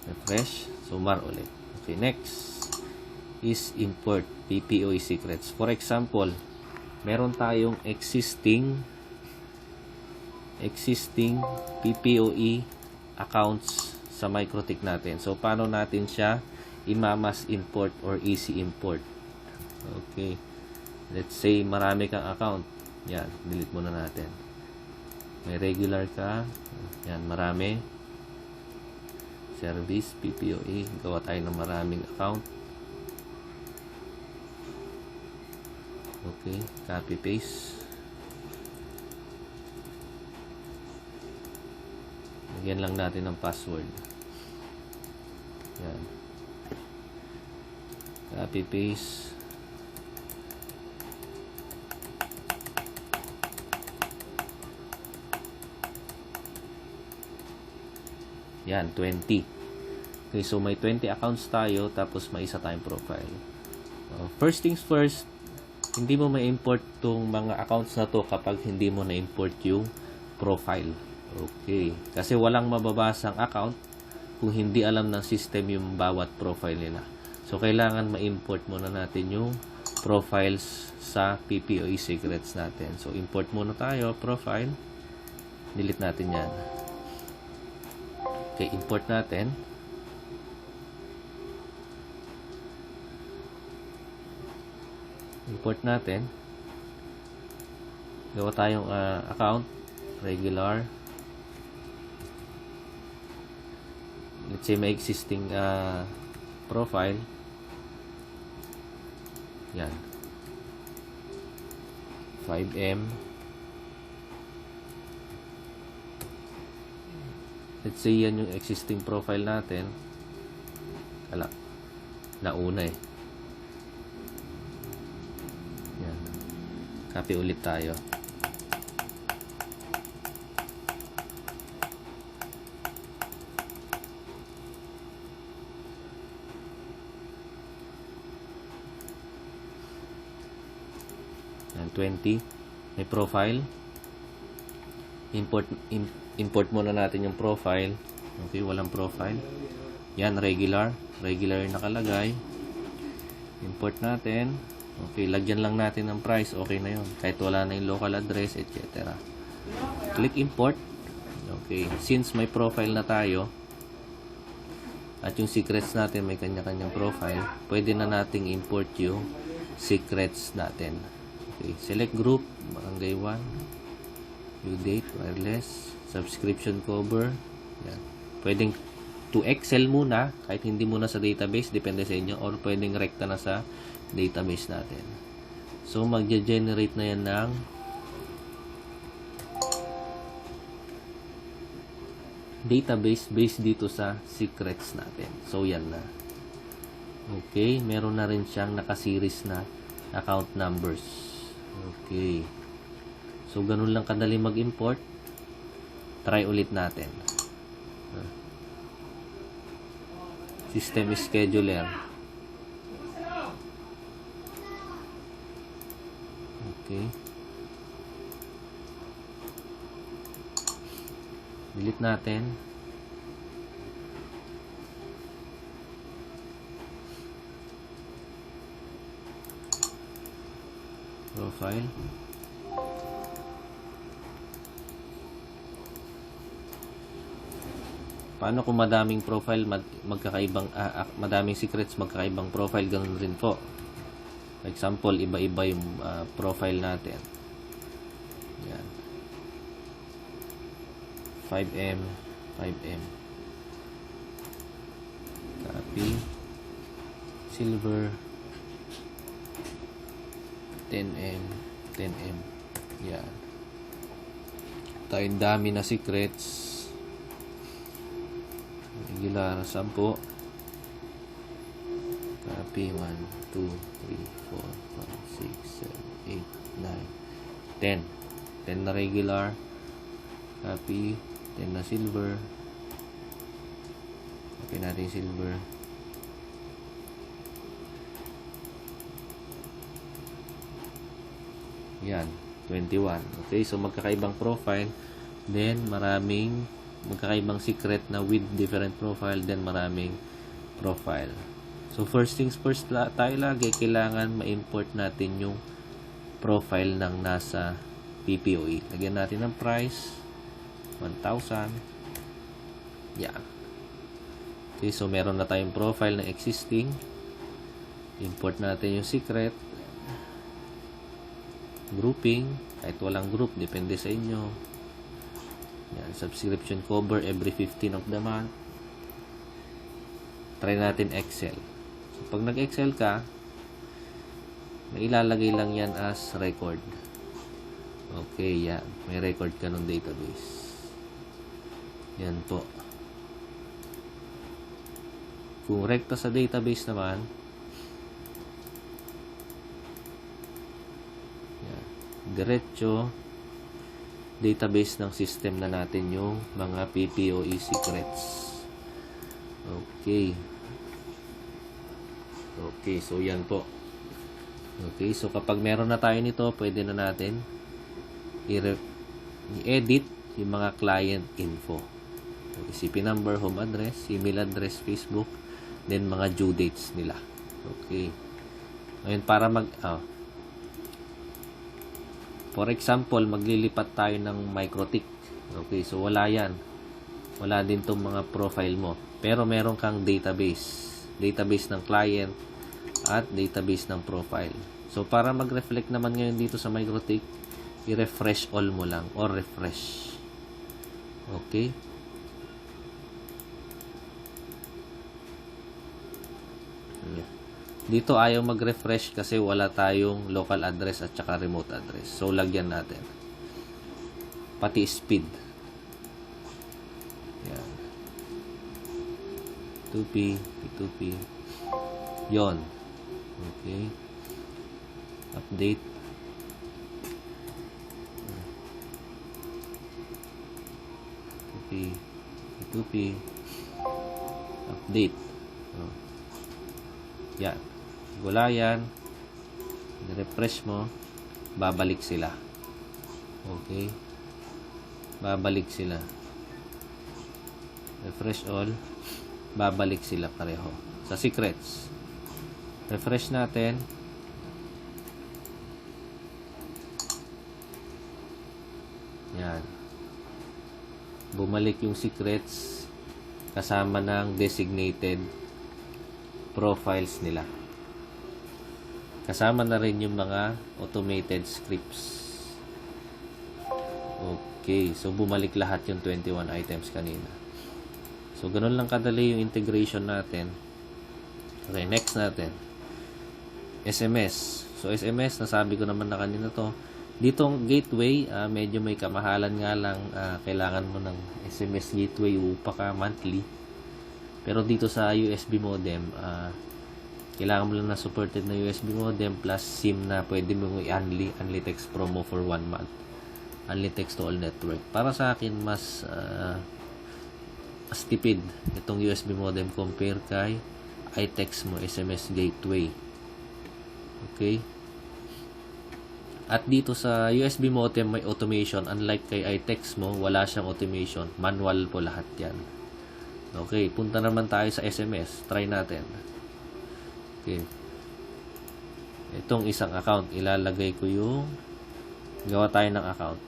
Refresh. So, MAR ulit. Okay. Next is import PPOE secrets. For example, meron tayong existing PPOE accounts sa MikroTik natin. So, paano natin siya i-mass import or easy import? Okay. Let's say, marami kang account. Yan, delete muna natin. May regular ka. Yan, marami. Service, PPOE. Gawa tayo ng maraming account. Okay, copy paste. Lagyan lang natin ng password. Yan. Copy paste. Yan, 20. Okay, so may 20 accounts tayo, tapos may isa tayong profile. First things first, hindi mo ma-import tong mga accounts na to kapag hindi mo na-import yung profile. Okay. Kasi walang mababasang account kung hindi alam ng system yung bawat profile nila. So, kailangan ma-import muna natin yung profiles sa PPOE secrets natin. So, import muna tayo, profile. Delete natin yan. Okay, import natin. Import natin. Gawa tayong account. Regular. Let's say may existing profile. Yan. 5M. Let's say yan yung existing profile natin. Wala. Nauna eh. Yan. Copy ulit tayo. Yan, 20. May profile. Import muna natin yung profile. Okay, walang profile. Yan, regular. Regular yung nakalagay. Import natin. Okay, lagyan lang natin ng price. Okay na yun. Kahit wala na yung local address, etc. Click import. Okay, since may profile na tayo, at yung secrets natin may kanya-kanyang profile, pwede na nating import yung secrets natin. Okay, select group, barangay 1, due date, wireless, subscription cover. Yan. Pwedeng to Excel muna, kahit hindi muna sa database, depende sa inyo, or pwedeng rekta na sa database natin. So, magge-generate na yan ng database based dito sa secrets natin. So, yan na. Okay, meron na rin siyang nakaseries na account numbers. Okay. So, ganun lang kadali mag-import. Try ulit natin. System scheduler. Okay. Delete natin. Profile. Paano kung madaming profile, magkakaibang, madaming secrets, magkakaibang profile, ganun rin po. For example, iba-iba yung profile natin. Yan. 5M, 5M. Copy. Silver. 10M, 10M. Yan. Tayong dami na secrets. Regular, 10. Copy, 1, 2, 3, 4, 5, 6, 7, 8, 9, 10. 10 na regular. Copy, 10 na silver. Copy natin yung silver. Yan, 21. Okay, so magkakaibang profile. Then, magkakaibang secret na with different profile, then maraming profile. So first things first, tayo lagi kailangan ma-import natin yung profile ng nasa PPOE. Lagyan natin ng price 1,000. Yeah. Okay, so meron na tayong profile na existing. Import natin yung secret. Grouping, kahit walang group, depende sa inyo. Yan, subscription cover every 15 of the month. Try natin Excel. So, pag nag-Excel ka, may ilalagay lang yan as record. Okay, yan. May record ka ng database. Yan po. Kung rekta sa database naman, yan, diretso database ng system na natin yung mga PPOE secrets. Okay. Okay, so yan po. Okay, so kapag meron na tayo nito, pwede na natin i-edit yung mga client info. CP number, home address, email address, Facebook, then mga due dates nila. Okay. Ngayon, para for example, maglilipat tayo ng MikroTik. Okay, so wala yan. Wala din tong mga profile mo. Pero meron kang database. Database ng client at database ng profile. So, para mag-reflect naman ngayon dito sa MikroTik, i-refresh all mo lang or refresh. Okay? Dito ayaw mag-refresh kasi wala tayong local address at saka remote address. So, lagyan natin. Pati speed. Yan. 2P, P2P. Yon. Okay. Update. P2P, P2P. Update. Oh. Yan. Wala yan. I-refresh mo. Babalik sila. Okay. Babalik sila. Refresh all. Babalik sila pareho. Sa secrets. Refresh natin. Yan. Bumalik yung secrets kasama ng designated profiles nila. Kasama na rin yung mga automated scripts. Okay. So, bumalik lahat yung 21 items kanina. So, ganun lang kadali yung integration natin. Okay, next natin. SMS. So, SMS, nasabi ko naman na kanina to. Ditong gateway, medyo may kamahalan nga lang. Kailangan mo ng SMS gateway, upa ka monthly. Pero dito sa USB modem, kailangan mo lang na supported na USB modem plus SIM na pwede mo i-Unli Text promo for 1 month. Unli Text to all network. Para sa akin, mas tipid itong USB modem compare kay iText mo SMS gateway. Okay? At dito sa USB modem may automation. Unlike kay iText mo, wala siyang automation. Manual po lahat yan. Okay, punta naman tayo sa SMS. Try natin. Okay. itong isang account. Ilalagay ko yung gawa tayo ng account.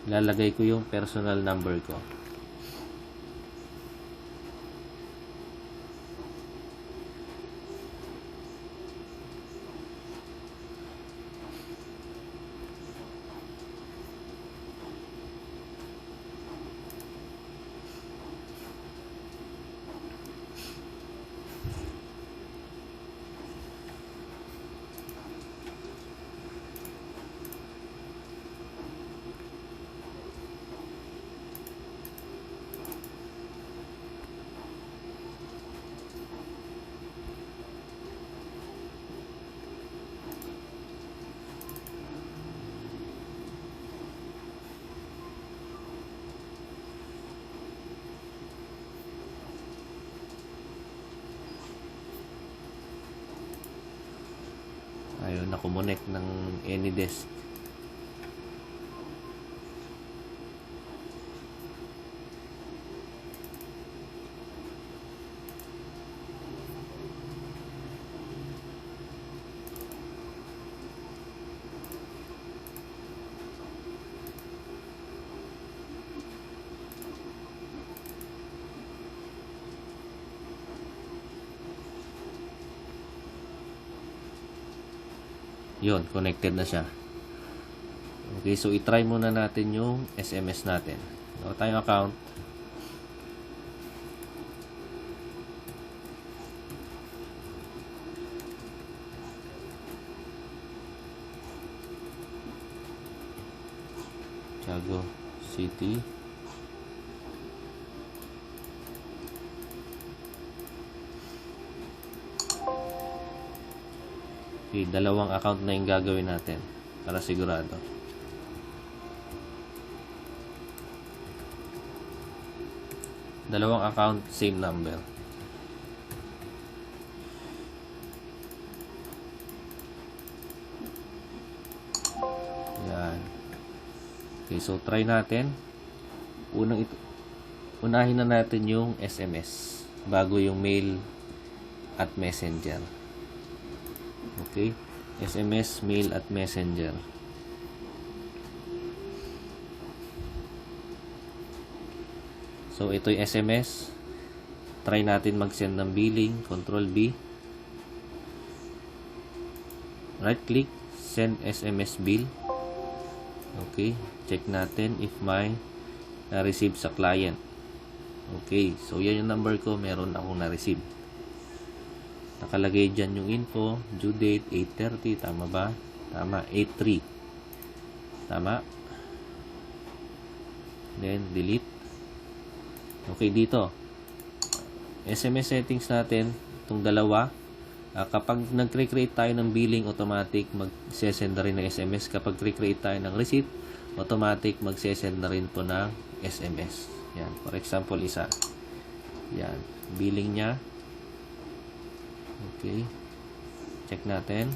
Ilalagay ko yung personal number ko. Ayaw na kumonek ng AnyDesk. Yun, connected na siya. Okay, so i-try muna natin yung SMS natin. Gawa tayong account. Tiago City. Okay, dalawang account na yung gagawin natin para sigurado. Dalawang account, same number. Yan. Okay, so try natin. Unahin na natin yung SMS bago yung mail at messenger. Okay, SMS, mail at messenger. So ito yung SMS. Try natin mag-send ng billing. Control B. Right click, send SMS bill. Okay, check natin if may na-receive sa client. Okay, so yan yung number ko, meron akong na-receive. Nakalagay dyan yung info, due date 8:30, tama ba? Tama, 8:03. Tama. Then delete. Okay, dito SMS settings natin, itong dalawa. Kapag nag-create tayo ng billing, automatic mag-send na rin ng SMS. Kapag create tayo ng receipt, automatic mag-send na rin po ng SMS. Yan, for example, isa. Yan, billing niya. Okay. Check natin.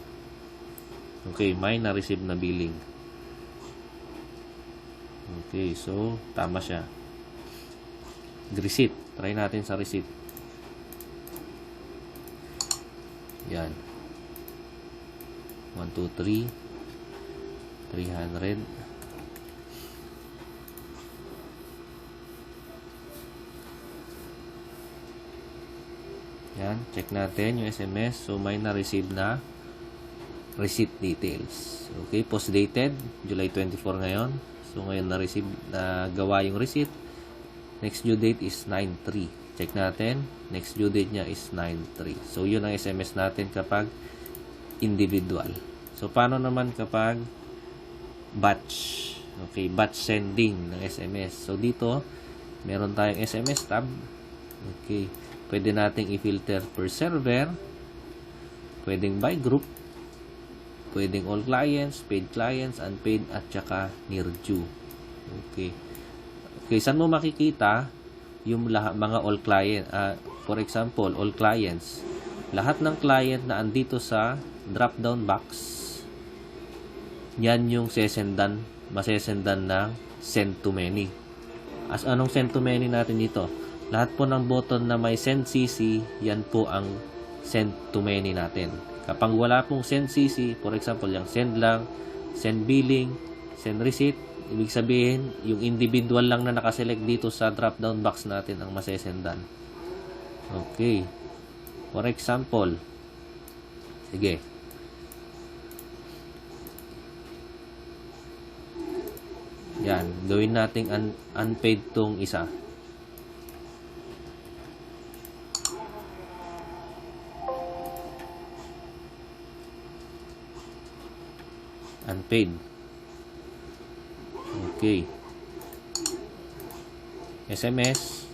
Okay, may na-receive na billing. Okay, so tama siya. Receipt. Try natin sa receipt. Yan. 1, 2, 3. 300. Yan, check natin yung SMS. So, may na-receive na receipt details. Okay, post-dated, July 24 ngayon. So, ngayon na-receive, na gawa yung receipt. Next due date is 9/3. Check natin. Next due date niya is 9/3. So, yun ang SMS natin kapag individual. So, paano naman kapag batch? Okay, batch sending ng SMS. So, dito, meron tayong SMS tab. Okay. Pwede nating i-filter per server. Pwedeng by group. Pwedeng all clients, paid clients, unpaid, at saka near due. Okay. Okay, saan mo makikita yung mga all client? For example, all clients. Lahat ng client na andito sa drop-down box, yan yung masesendan ng send to many. Anong send to many natin dito? Lahat po ng button na may send CC, yan po ang send to many natin. Kapag wala pong send CC, for example, yung send lang, send billing, send receipt, ibig sabihin, yung individual lang na nakaselect dito sa drop-down box natin ang masesendan. Okay. For example, sige. Yan, gawin nating unpaid tong isa. Unpaid. Okay. SMS.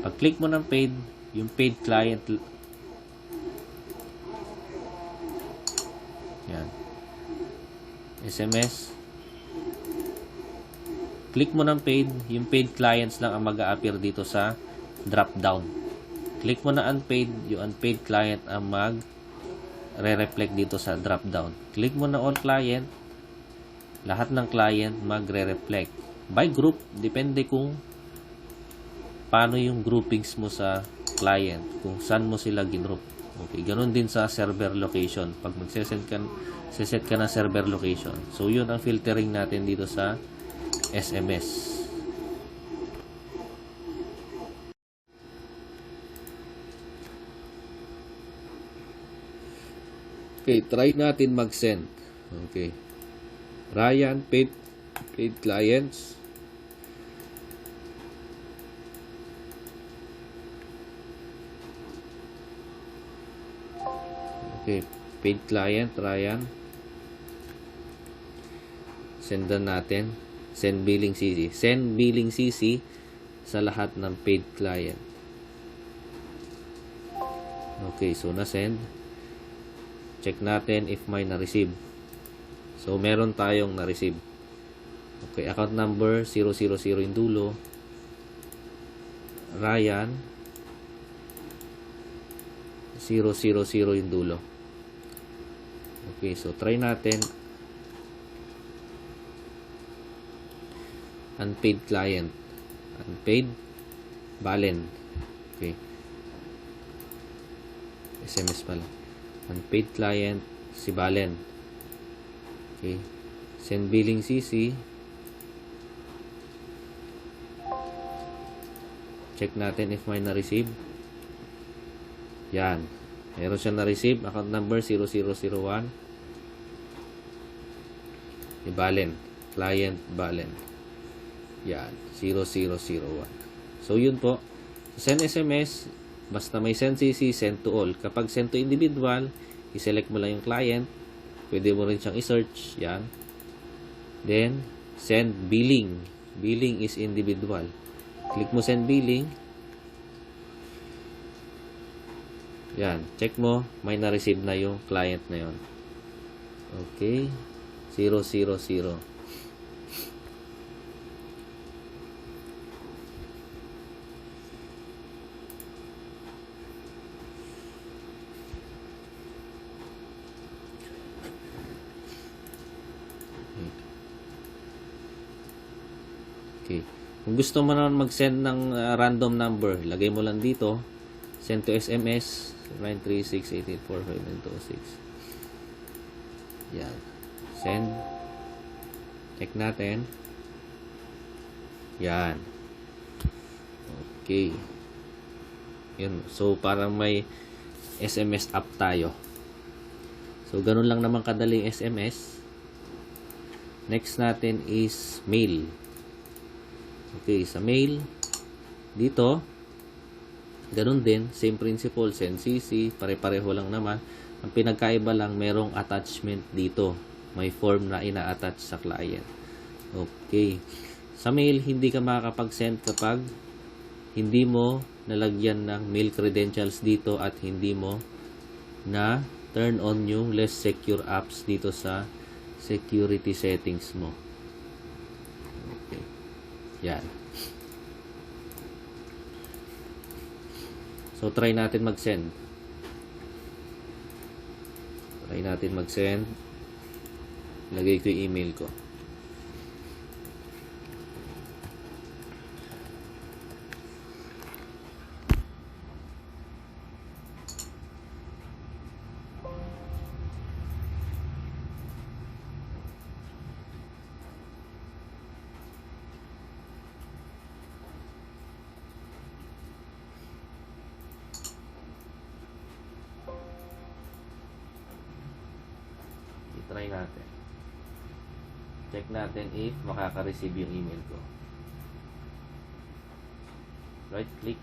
Pag-click mo ng paid, yung paid client. Yan. SMS. Click mo ng paid, yung paid clients lang ang mag-a-appear dito sa drop down. Click mo na unpaid, yung unpaid client ang mag-re-reflect dito sa drop down. Click mo na all client, lahat ng client magre-reflect. By group, depende kung paano yung groupings mo sa client, kung saan mo sila ginroup. Okay, ganun din sa server location. Pag set ka na server location. So, yun ang filtering natin dito sa SMS. Okay, try natin mag-send. Okay. Ryan, paid clients. Okay, paid client, Ryan. Sendan natin. Send billing CC. Send billing CC sa lahat ng paid client. Okay, so na-send. Check natin if may na-receive. So, meron tayong na-receive. Okay, account number 000 yung dulo. Ryan 000 yung dulo. Okay, so try natin. Unpaid client. Unpaid Balen. Okay. SMS pala. Unpaid client si Balen. Okay. Send billing CC. Check natin if may na-receive. Yan. Meron siya na-receive. Account number 0001. Ni Balen. Client Balen. Yan. 0001. So, yun po. Send SMS. Basta may send CC, send to all. Kapag send to individual, i-select mo lang yung client. Pwede mo rin siyang i-search. Yan. Then, send billing. Billing is individual. Click mo send billing. Yan. Check mo. May na-receive na yung client na yun. Okay. 000. Okay. Kung gusto mo naman mag-send ng random number, lagay mo lang dito. Send to SMS 93688459206. Yan. Send. Check natin. Yan. Okay. Yun. So, parang may SMS app tayo. So, ganun lang naman kadaling SMS. Next natin is mail. Okay, sa mail, dito, ganun din, same principle, send CC, pare-pareho lang naman. Ang pinagkaiba lang, merong attachment dito. May form na ina-attach sa client. Okay. Sa mail, hindi ka makakapag-send kapag hindi mo nalagyan ng mail credentials dito at hindi mo na turn on yung less secure apps dito sa security settings mo. Okay. Yan. So, try natin mag-send. Try natin mag-send. Lagay ko yung email ko. Try natin. Check natin if makaka-receive yung email ko. Right click.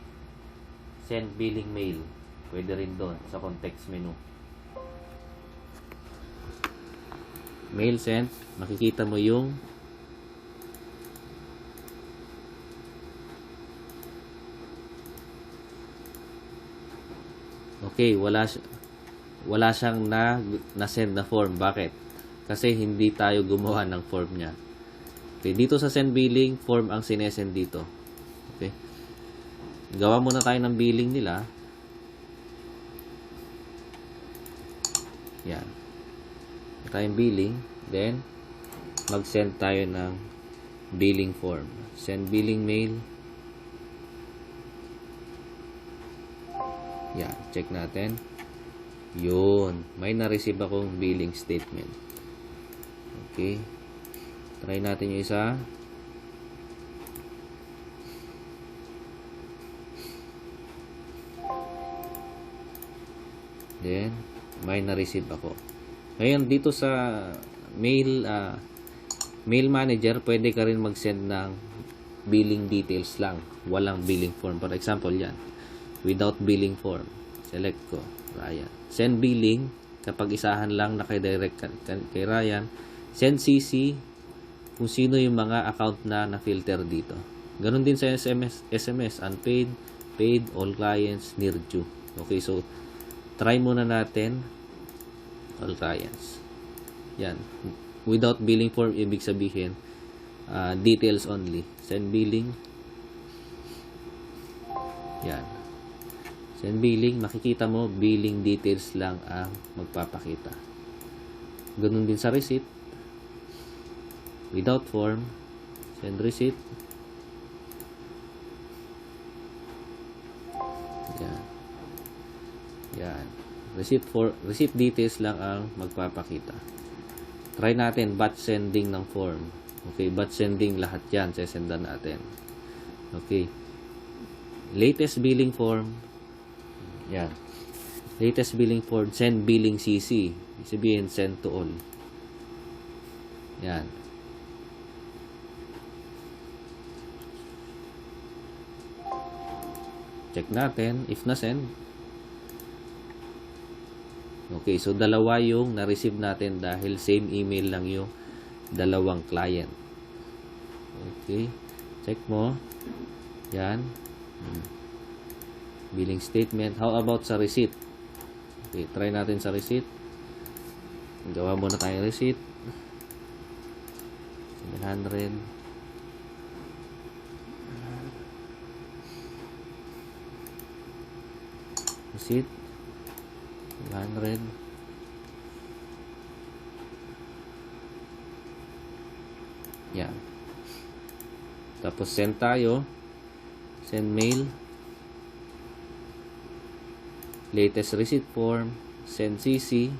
Send billing mail. Pwede rin doon sa context menu. Mail sent. Makikita mo yung okay, wala siyang na-send na form. Bakit? Kasi hindi tayo gumawa ng form niya. Okay, dito sa send billing, form ang sinesend dito. Okay. Gawa muna tayo ng billing nila. Yan. Tayong billing, then mag-send tayo ng billing form. Send billing mail. Yan, check natin. Yun, may na-receive akong billing statement. Okay. Try natin yung isa. Then, may na-receive ako. Ngayon, dito sa mail manager, pwede ka rin mag-send ng billing details lang. Walang billing form. For example, yan. Without billing form. Select ko. Ryan. Send billing. Kapag isahan lang, naka-direct kay Ryan. Send CC. Kung sino yung mga account na na-filter dito. Ganon din sa SMS. Unpaid, paid, all clients, near due. Okay, so, try muna natin all clients. Yan. Without billing form, ibig sabihin, details only. Send billing. Yan. Send billing. Makikita mo, billing details lang ang magpapakita. Ganun din sa receipt. Without form, send receipt. Yan. Yan. Receipt details lang ang magpapakita. Try natin batch sending ng form. Okay, batch sending lahat yan sesendan natin. Okay. Latest billing form. Yan. Latest billing form, send billing CC. Ibig sabihin, send to all. Yan. Check natin if na-send. Okay, so dalawa yung na-receive natin dahil same email lang yung dalawang client. Okay, check mo. Yan. Billing statement. How about sa receipt? Okay, try natin sa receipt. Gawa muna tayong receipt. 700. Receipt. 100. Yan. Tapos send tayo. Send mail. Latest receipt form. Send CC.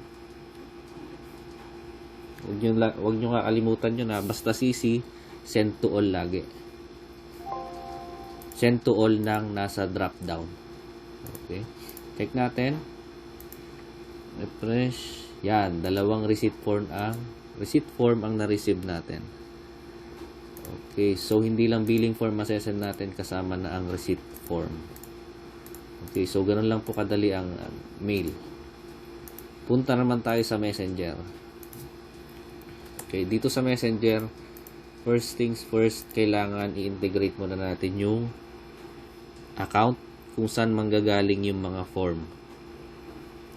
Huwag nyo kakalimutan nyo na basta CC, send to all lagi. Send to all nang nasa drop down. Okay. Check natin. Refresh. Yan, dalawang receipt form ang na-receive natin. Okay, so hindi lang billing form masesend natin, kasama na ang receipt form. Okay, so ganun lang po kadali ang mail. Punta naman tayo sa Messenger. Okay, dito sa Messenger, first things first, kailangan i-integrate muna natin yung account kung saan manggagaling yung mga form.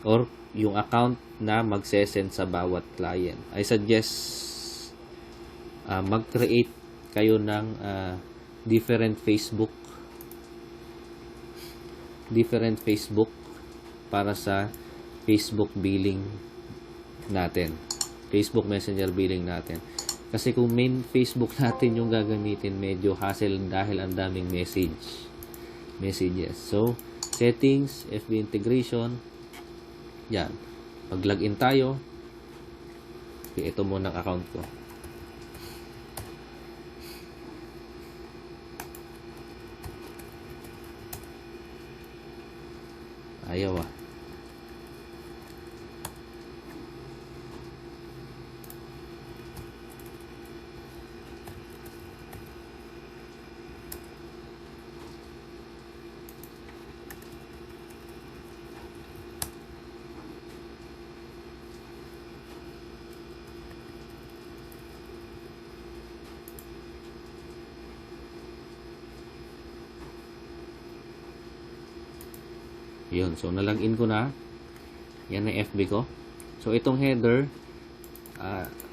Or yung account na magsesend sa bawat client. I suggest mag-create kayo ng different Facebook para sa Facebook billing natin. Facebook Messenger billing natin. Kasi kung main Facebook natin yung gagamitin, medyo hassle dahil ang daming messages. So, settings, FB integration. Yan. Pag-login tayo. Okay, ito muna ang account ko. Ayaw ah. Yun. So, nalagin ko na. Yan ang FB ko. So, itong header,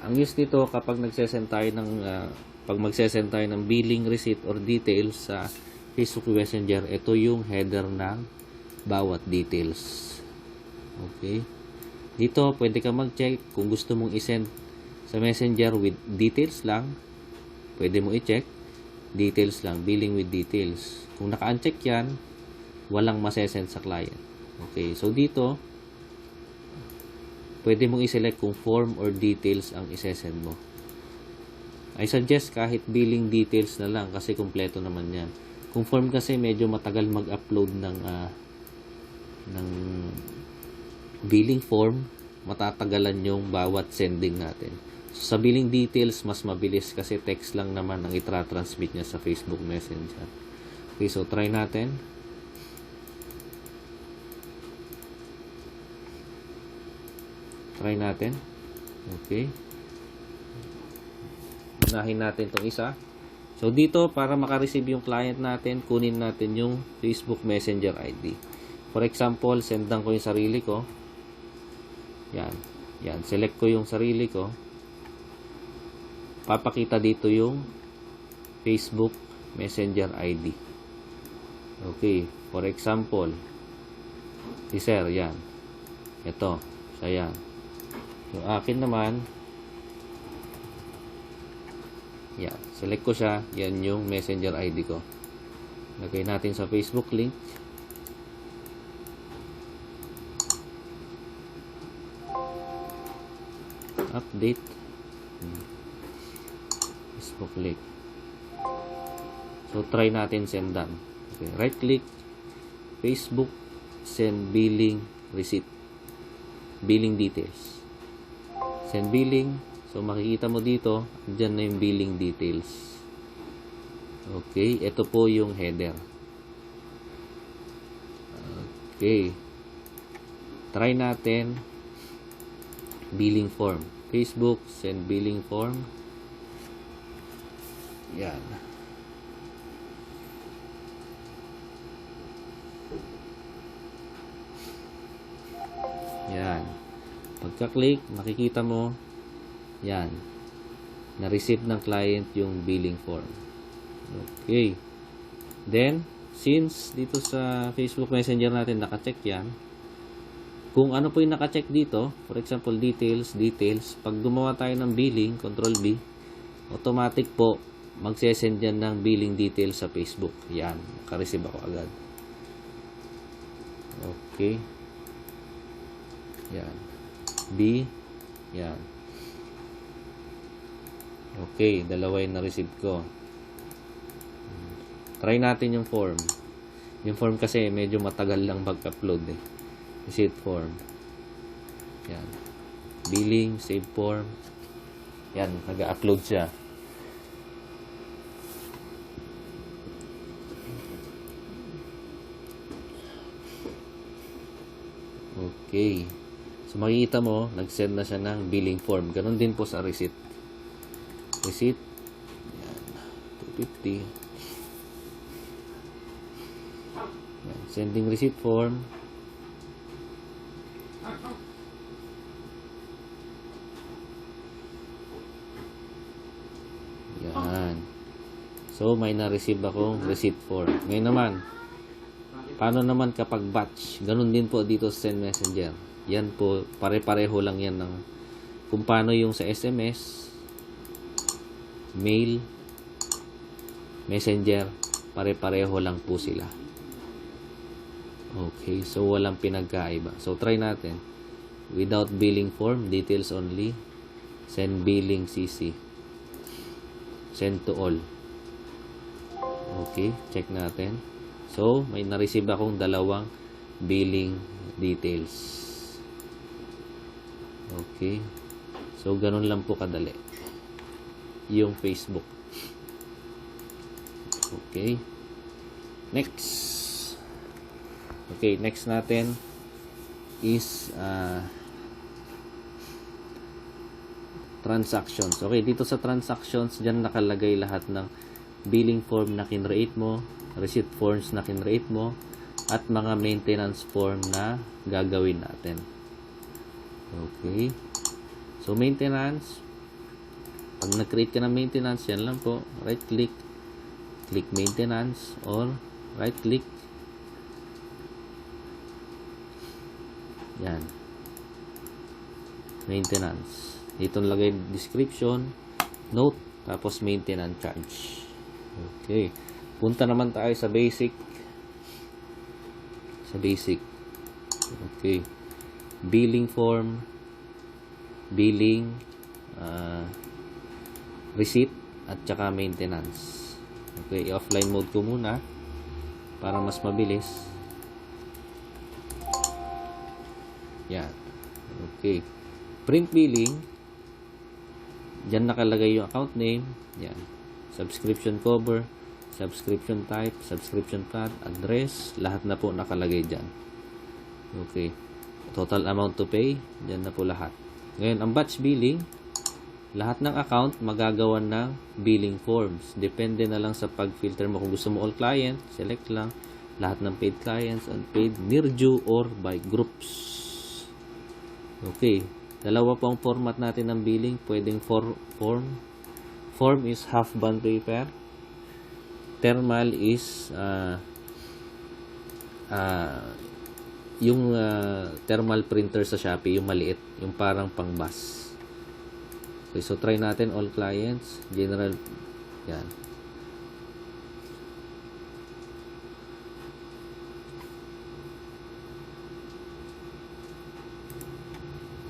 ang use dito kapag nagsesend tayo ng pag magsesend tayo ng billing receipt or details sa Facebook Messenger, ito yung header ng bawat details. Okay. Dito, pwede ka mag-check kung gusto mong isend sa Messenger with details lang. Pwede mo i-check. Details lang. Billing with details. Kung naka-uncheck yan, walang masesend sa client. Okay. So, dito, pwede mong i-select kung form or details ang isesend mo. I suggest kahit billing details na lang kasi kumpleto naman yan. Kung form kasi medyo matagal mag-upload ng billing form, matatagalan yung bawat sending natin. So, sa billing details, mas mabilis kasi text lang naman ang itra-transmit niya sa Facebook Messenger. Okay, so try natin. Try natin. Okay. Unahin natin itong isa. So, dito, para makareceive yung client natin, kunin natin yung Facebook Messenger ID. For example, sendan ko yung sarili ko. Yan. Yan. Select ko yung sarili ko. Papakita dito yung Facebook Messenger ID. Okay. For example, si Sir, yan. Ito. Siya yan. Yung akin naman, yan. Select ko siya. Yan yung Messenger ID ko. Lagay natin sa Facebook link. Update. Facebook link. So, try natin sendan. Okay. Right click. Facebook. Send billing receipt. Billing details. Send billing. So, makikita mo dito, dyan na yung billing details. Okay, ito po yung header. Okay. Try natin billing form. Facebook, send billing form. Yan. Yan. Pagka-click, makikita mo, yan. Na-receive ng client yung billing form. Okay. Then, since dito sa Facebook Messenger natin naka-check yan, kung ano po yung naka-check dito, for example, details, pag gumawa tayo ng billing, Control B, automatic po, magsesend yan ng billing details sa Facebook. Yan. Naka-receive ako agad. Okay. Yan. B. Yan. Okay, dalawa yung na-receive ko. Try natin yung form. Yung form kasi medyo matagal lang mag-upload eh. Receipt form. Yan. Billing, save form. Yan, nag-upload siya. Okay. So, makikita mo, nag-send na siya ng billing form. Ganon din po sa receipt. Receipt. Yan. 250. Yan. Sending receipt form. Yan. So, may na-receive akong receipt form. Ngayon naman, paano naman kapag batch? Ganun din po dito sa Send Messenger. Yan po, pare-pareho lang yan ng kung paano yung sa SMS, mail, messenger, pare-pareho lang po sila. Okay, so walang pinagkaiba. So, try natin. Without billing form, details only. Send billing CC. Send to all. Okay, check natin. So, may na-receive akong dalawang billing details. Okay. So, ganun lang po kadali. Yung Facebook. Okay. Next. Okay, next natin is transactions. Okay, dito sa transactions, dyan nakalagay lahat ng billing form na kinreate mo, receipt forms na kinreate mo, at mga maintenance form na gagawin natin. Okay. So, maintenance. Pag nag-create ka ng maintenance, yan lang po. Right-click. Click maintenance or right-click. Yan. Maintenance. Dito nilagay description, note, tapos maintenance charge. Okay. Punta naman tayo sa basic. Okay. Billing form, billing, receipt, at saka maintenance. Okay, offline mode ko muna para mas mabilis. Yan. Okay. Print billing. Diyan nakalagay yung account name. Yan. Subscription cover, subscription type, subscription path, address, lahat na po nakalagay dyan. Okay. Total amount to pay, dyan na po lahat. Ngayon, ang batch billing, lahat ng account magagawan ng billing forms. Depende na lang sa pag-filter mo. Kung gusto mo all client, select lang. Lahat ng paid clients, unpaid, near due, or by groups. Okay. Dalawa po ang format natin ng billing. Pwedeng form is half bond paper. Thermal is yung thermal printer sa Shopee, yung maliit, yung parang pang-bus. Okay, so try natin all clients, general, yan.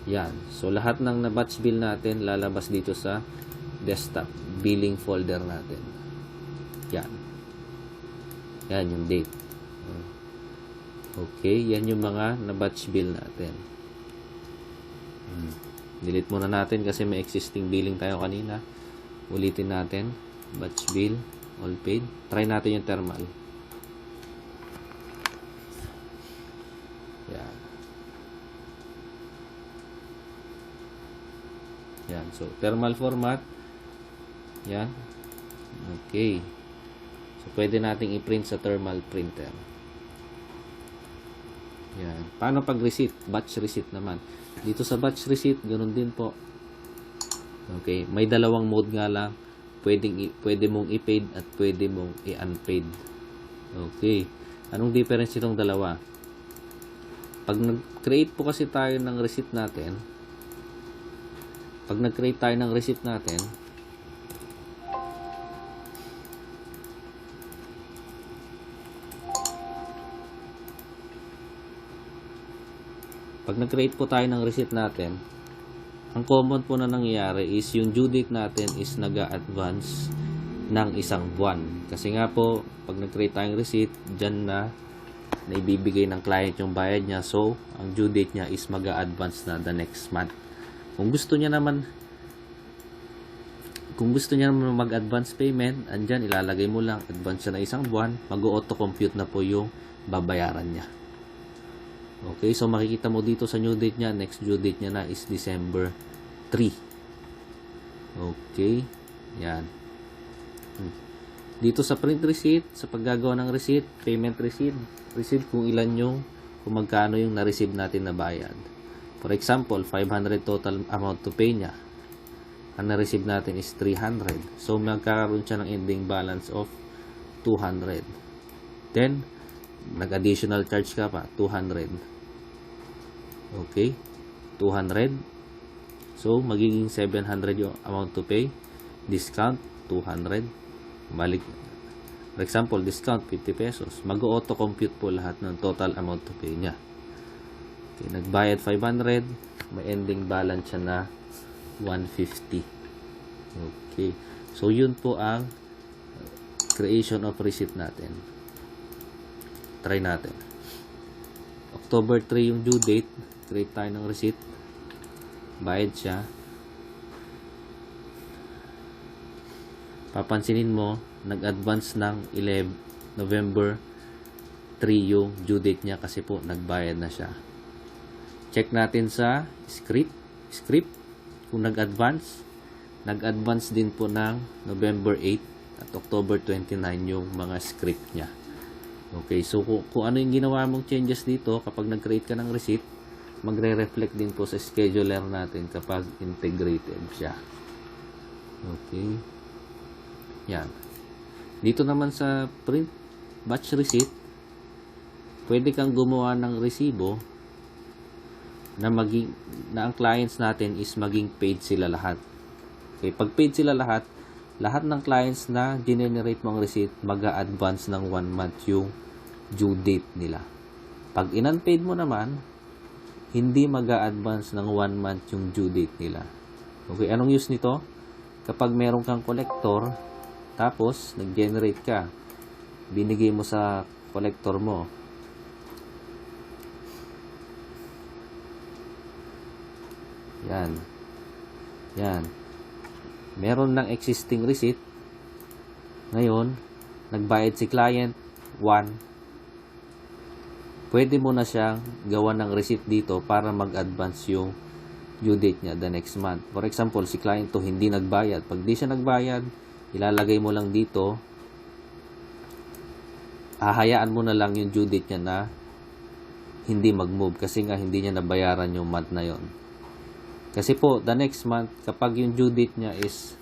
Yan. So lahat ng na-batch bill natin lalabas dito sa desktop billing folder natin. Yan. Yan yung date. Okay, yan yung mga na-batch bill natin. Delete muna natin kasi may existing billing tayo kanina. Ulitin natin. Batch bill, all paid. Try natin yung thermal. Yan. Yan. So, thermal format. Yan. Okay. So, pwede nating i-print sa thermal printer. Yan. Paano pag receipt? Batch receipt naman. Dito sa batch receipt, ganoon din po. Okay. May dalawang mode nga lang. Pwede mong i-paid at pwede mong i-unpaid. Okay. Anong difference itong dalawa? Pag nag-create po kasi tayo ng receipt natin, ang common po na nangyayari is yung due date natin is nag-a-advance ng isang buwan. Kasi nga po, pag nag-create tayong receipt, dyan na ibibigay ng client yung bayad niya. So, ang due date niya is mag-a-advance na the next month. Kung gusto niya naman mag-advance payment, andyan, ilalagay mo lang, advance siya na isang buwan, mag-auto-compute na po yung babayaran niya. Okay, so makikita mo dito sa new date niya, next due date niya na is December 3. Okay, yan. Dito sa print receipt, sa paggagawa ng receipt, payment receipt kung magkano yung na-receive natin na bayad. For example, 500 total amount to pay niya. Ang na-receive natin is 300. So, magkakaroon siya ng ending balance of 200. Then, nag-additional charge ka pa, 200. Okay? 200. So, magiging 700 yung amount to pay. Discount, 200. Balik. For example, discount, 50 pesos. Mag-auto-compute po lahat ng total amount to pay niya. Okay, nagbayad 500. May ending balance siya na 150. Okay. So, yun po ang creation of receipt natin. Try natin. October 3 yung due date. Create tayo ng receipt. Bayad siya. Papansinin mo, nag-advance ng November 3 yung due date niya kasi po nagbayad na siya. Check natin sa script. Kung nag-advance din po ng November 8 at October 29 yung mga script niya. Okay, so kung ano yung ginawa mong changes dito, kapag nag-create ka ng receipt, magre-reflect din po sa scheduler natin kapag integrated siya. Okay. Yan. Dito naman sa print batch receipt, pwede kang gumawa ng resibo na ang clients natin is maging paid sila lahat. Okay, pag paid sila lahat ng clients na generate mong receipt, mag-a-advance ng 1 month yung due date nila. Pag in-unpaid mo naman, hindi mag-a-advance ng 1 month yung due date nila. Okay, anong use nito? Kapag meron kang collector, tapos nag-generate ka, binigay mo sa collector mo, yan, meron ng existing receipt, ngayon, nagbayad si client 1, pwede mo na siyang gawan ng receipt dito para mag-advance yung due date niya the next month. For example, si client to hindi nagbayad. Pag di siya nagbayad, ilalagay mo lang dito, hahayaan mo na lang yung due date niya na hindi mag-move kasi nga hindi niya nabayaran yung month na yon. Kasi po, the next month, kapag yung due date niya is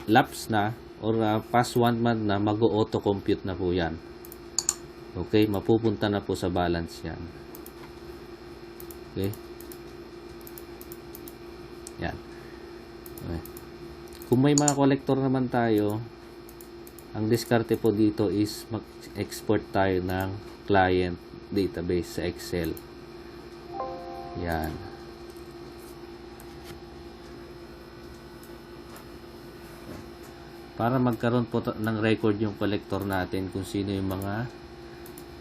lapse na or past 1 month na, mag-auto-compute na po yan. Okay, mapupunta na po sa balance yan. Okay. Yan. Okay. Kung may mga collector naman tayo, ang diskarte po dito is mag-export tayo ng client database sa Excel. Yan. Para magkaroon po ng record yung collector natin kung sino yung mga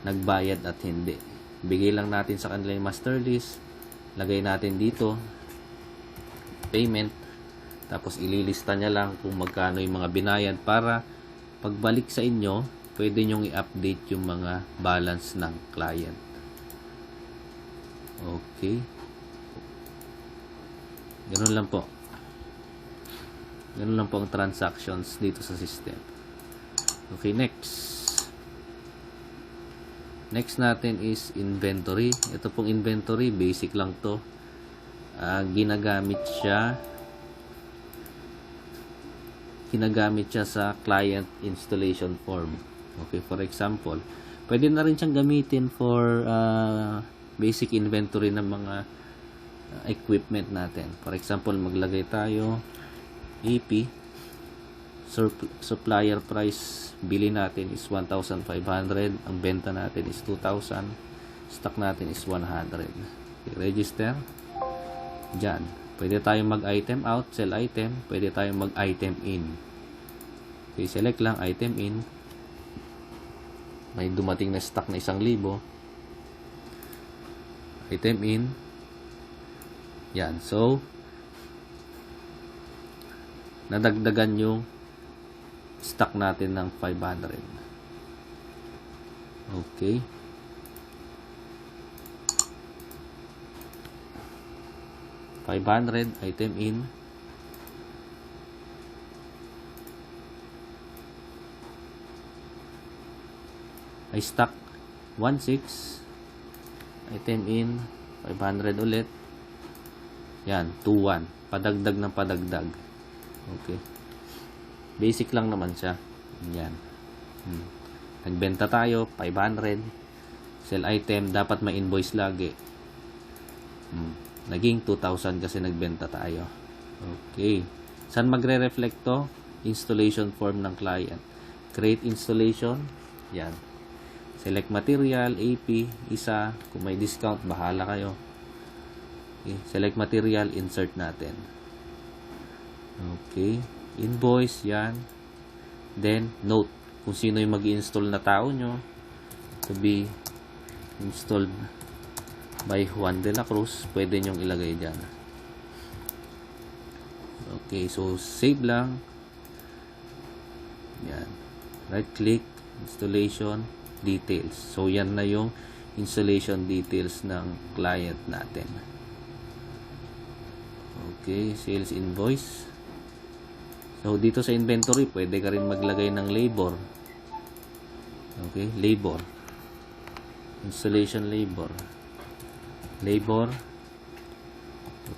nagbayad at hindi. Bigay lang natin sa kanila yung master list. Lagay natin dito payment. Tapos ililista niya lang kung magkano yung mga binayad para pagbalik sa inyo, pwede nyong i-update yung mga balance ng client. Okay. Ganun lang po. Ganun lang po ang transactions dito sa system. Okay, next. Next natin is inventory. Ito pong inventory, basic lang to. Ginagamit siya sa client installation form. Okay, for example, pwede na rin siyang gamitin for basic inventory ng mga equipment natin. For example, maglagay tayo AP, supplier price bili natin is 1,500, ang benta natin is 2,000, stock natin is 100. Okay, register. Diyan, pwede tayong mag-item out, sell item, pwede tayong mag-item in. Okay, select lang item in. May dumating na stock na 1,000. Item in. Yan, so nadagdagan yung stock natin ng 500. Okay. $500, item in. Ay stock 16, item in 500 ulit. Yan, 21. Padagdag ng padagdag. Okay. Basic lang naman siya. Yan. Nagbenta tayo, 500. Sell item, dapat may invoice lagi. Naging 2,000 kasi nagbenta tayo. Okay. Saan magre-reflect to? Installation form ng client. Create installation. Yan. Select material, AP, isa. Kung may discount, bahala kayo. Okay. Select material, insert natin. Okay. Invoice, yan. Then, note. Kung sino yung mag-i-install na tao nyo. To be installed by Juan de la Cruz. Pwede nyong ilagay dyan. Okay. So, save lang. Yan. Right click. Installation. Details. So, yan na yung installation details ng client natin. Okay. Sales invoice. So, dito sa inventory, pwede ka rin maglagay ng labor. Okay, labor. Installation labor. Labor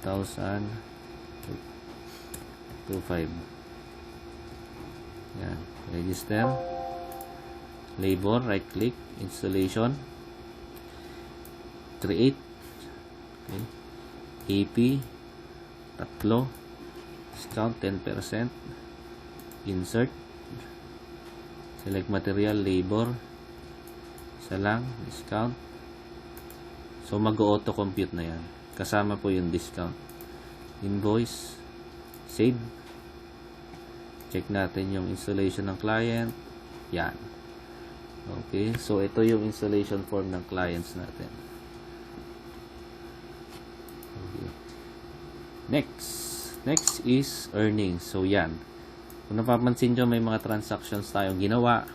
2,025. Yan. Register. Labor, right click, installation. Create. Okay. AP tatlo. Discount 10%. Insert. Select material, labor. Isa lang, discount. So mag-auto compute na yan. Kasama po yung discount. Invoice. Save. Check natin yung installation ng client. Yan. Okay, so ito yung installation form ng clients natin. Okay. Next is earnings. So yan. Kung napapansin nyo, may mga transactions tayong ginawa.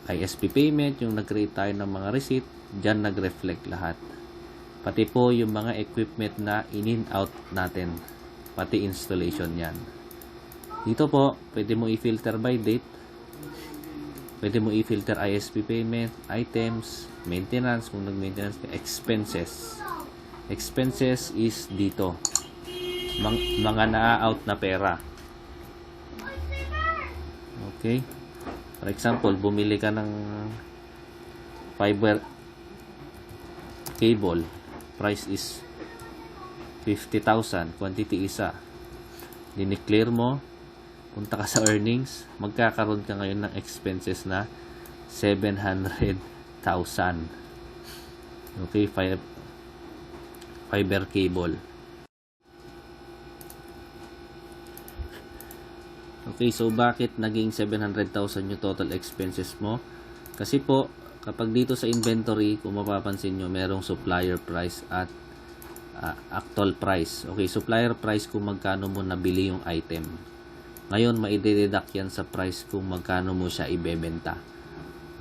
ISP payment, yung nag-create tayo ng mga receipt, dyan nag-reflect lahat. Pati po yung mga equipment na in-out natin. Pati installation yan. Dito po, pwede mo i-filter by date. Pwede mo i-filter ISP payment, items, maintenance, kung nag-maintenance, expenses. Expenses is dito. Mga na-out na pera. Okay? For example, bumili ka ng fiber cable. Price is 50,000. Quantity isa. Dineclare mo. Punta ka sa earnings. Magkakaroon ka ngayon ng expenses na 700,000. Okay? Fiber cable. Okay, so bakit naging 700,000 yung total expenses mo? Kasi po, kapag dito sa inventory, kung mapapansin nyo, merong supplier price at actual price. Okay, supplier price kung magkano mo nabili yung item. Ngayon, maidededuct yan sa price kung magkano mo siya ibebenta.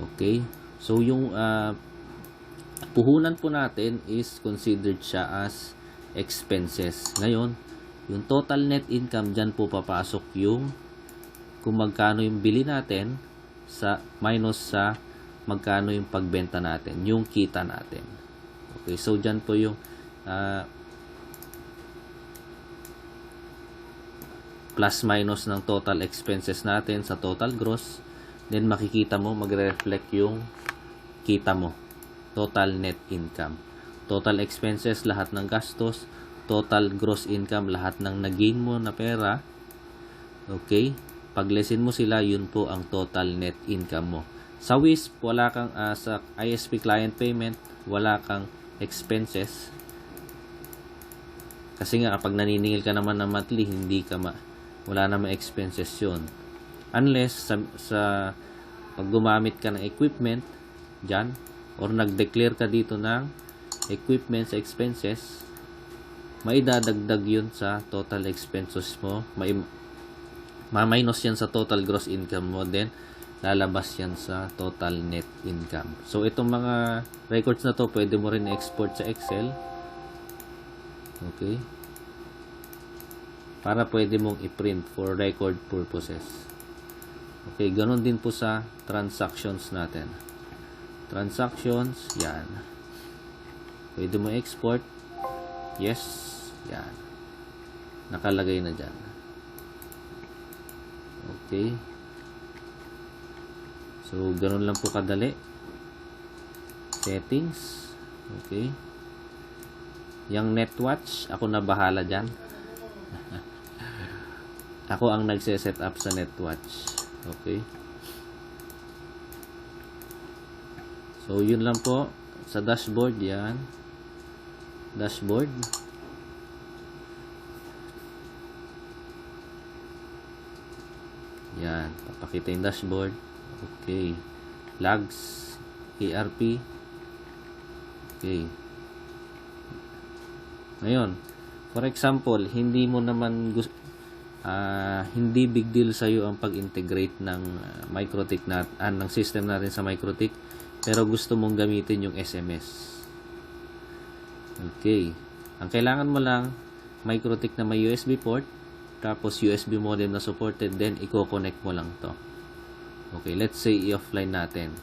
Okay? So, yung puhunan po natin is considered siya as expenses. Ngayon, yung total net income, dyan po papasok yung kung magkano yung bili natin sa minus sa magkano yung pagbenta natin, yung kita natin. Okay, so dyan po yung plus minus ng total expenses natin sa total gross. Then makikita mo, magre-reflect yung kita mo. Total net income. Total expenses, lahat ng gastos. Total gross income, lahat ng nag-gain mo na pera. Okay? Pag lesin mo sila, yun po ang total net income mo. Sa WISP, wala kang, sa ISP client payment, wala kang expenses. Kasi nga, kapag naniningil ka naman ng monthly, wala namang expenses yun. Unless, pag gumamit ka ng equipment, dyan, or nag-declare ka dito ng equipment sa expenses, maidadagdag yun sa total expenses mo, ma-minus yan sa total gross income mo, then lalabas yan sa total net income. So, itong mga records na to, pwede mo rin export sa Excel. Okay? Para pwede mong i-print for record purposes. Okay, ganun din po sa transactions natin. Transactions, yan. Pwede mo export. Yes, yan. Nakalagay na dyan. Okay. So, ganun lang po kadali. Settings. Okay. Yung NetWatch, ako na bahala dyan. Ako ang nagse-set up sa NetWatch. Okay. So, yun lang po. Sa dashboard, yan. Dashboard. Yan. Papakita yung dashboard. Okay. Logs. ERP. Okay. Ngayon, for example, hindi mo naman hindi big deal sa iyo ang pag-integrate ng MikroTik ng system natin sa MikroTik, pero gusto mong gamitin yung SMS. Okay. Ang kailangan mo lang, MikroTik na may USB port, tapos USB modem na supported, then i-connect mo lang to. Okay, let's say i-offline natin.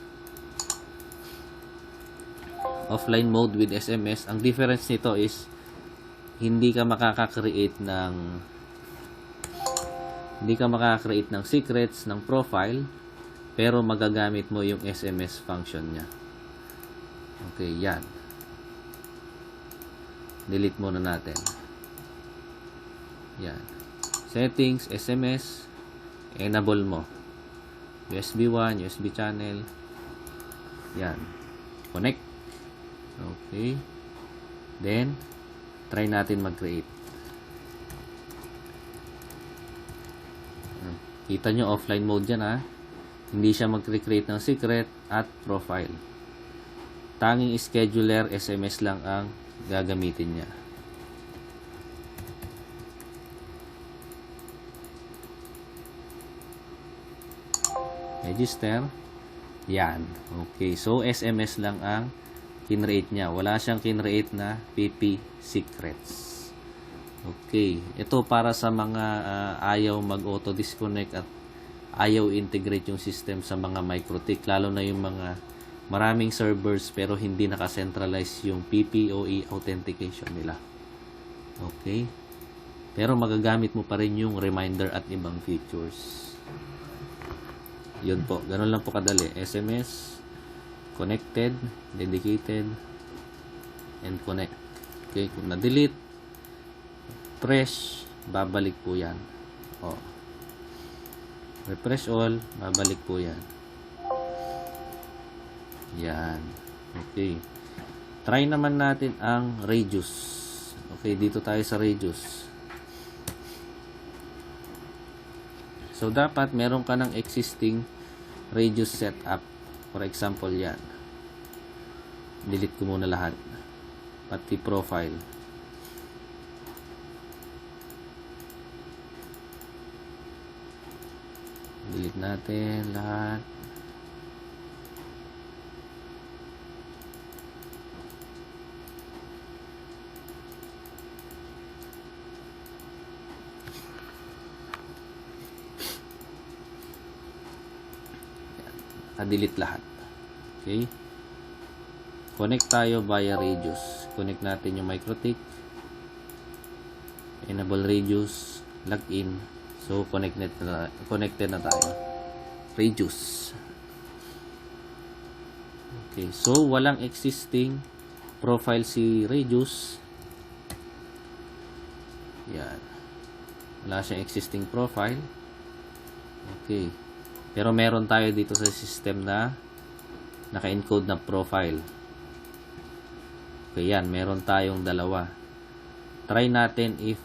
offline mode with SMS. Ang difference nito is hindi ka makaka-create ng secrets ng profile, pero magagamit mo yung SMS function niya. Okay, yan. Delete muna natin. Yan. Settings, SMS, enable mo. USB 1, USB channel. Yan. Connect. Okay. Then, try natin mag-create. Kita nyo, offline mode yan ha. Hindi siya mag-create ng secret at profile. Tanging scheduler, SMS lang ang gagamitin niya. Register. Yan. Okay. So, SMS lang ang kinreate niya. Wala siyang kinreate na PP secrets. Okay. Ito para sa mga ayaw mag-auto-disconnect at ayaw integrate yung system sa mga MikroTik. Lalo na yung mga maraming servers pero hindi naka-centralize yung PPoE authentication nila. Okay. Pero magagamit mo pa rin yung reminder at ibang features. Yun po. Ganun lang po kadali. SMS, connected, dedicated, and connect. Okay. Kung na-delete, refresh, babalik po yan. O. Refresh all, babalik po yan. Yan. Okay. Try naman natin ang Radius. Okay, dito tayo sa Radius. So, dapat meron ka ng existing Radius setup. For example, yan. Delete ko muna lahat. Pati profile. Delete natin lahat. Delete lahat. Okay. Connect tayo via Radius. Connect natin yung MikroTik. Enable Radius. Login. So, connected na tayo. Radius. Okay. So, walang existing profile si Radius. Yan. Wala siyang existing profile. Okay. Pero meron tayo dito sa system na naka-encode na profile. Okay, yan. Meron tayong dalawa. Try natin if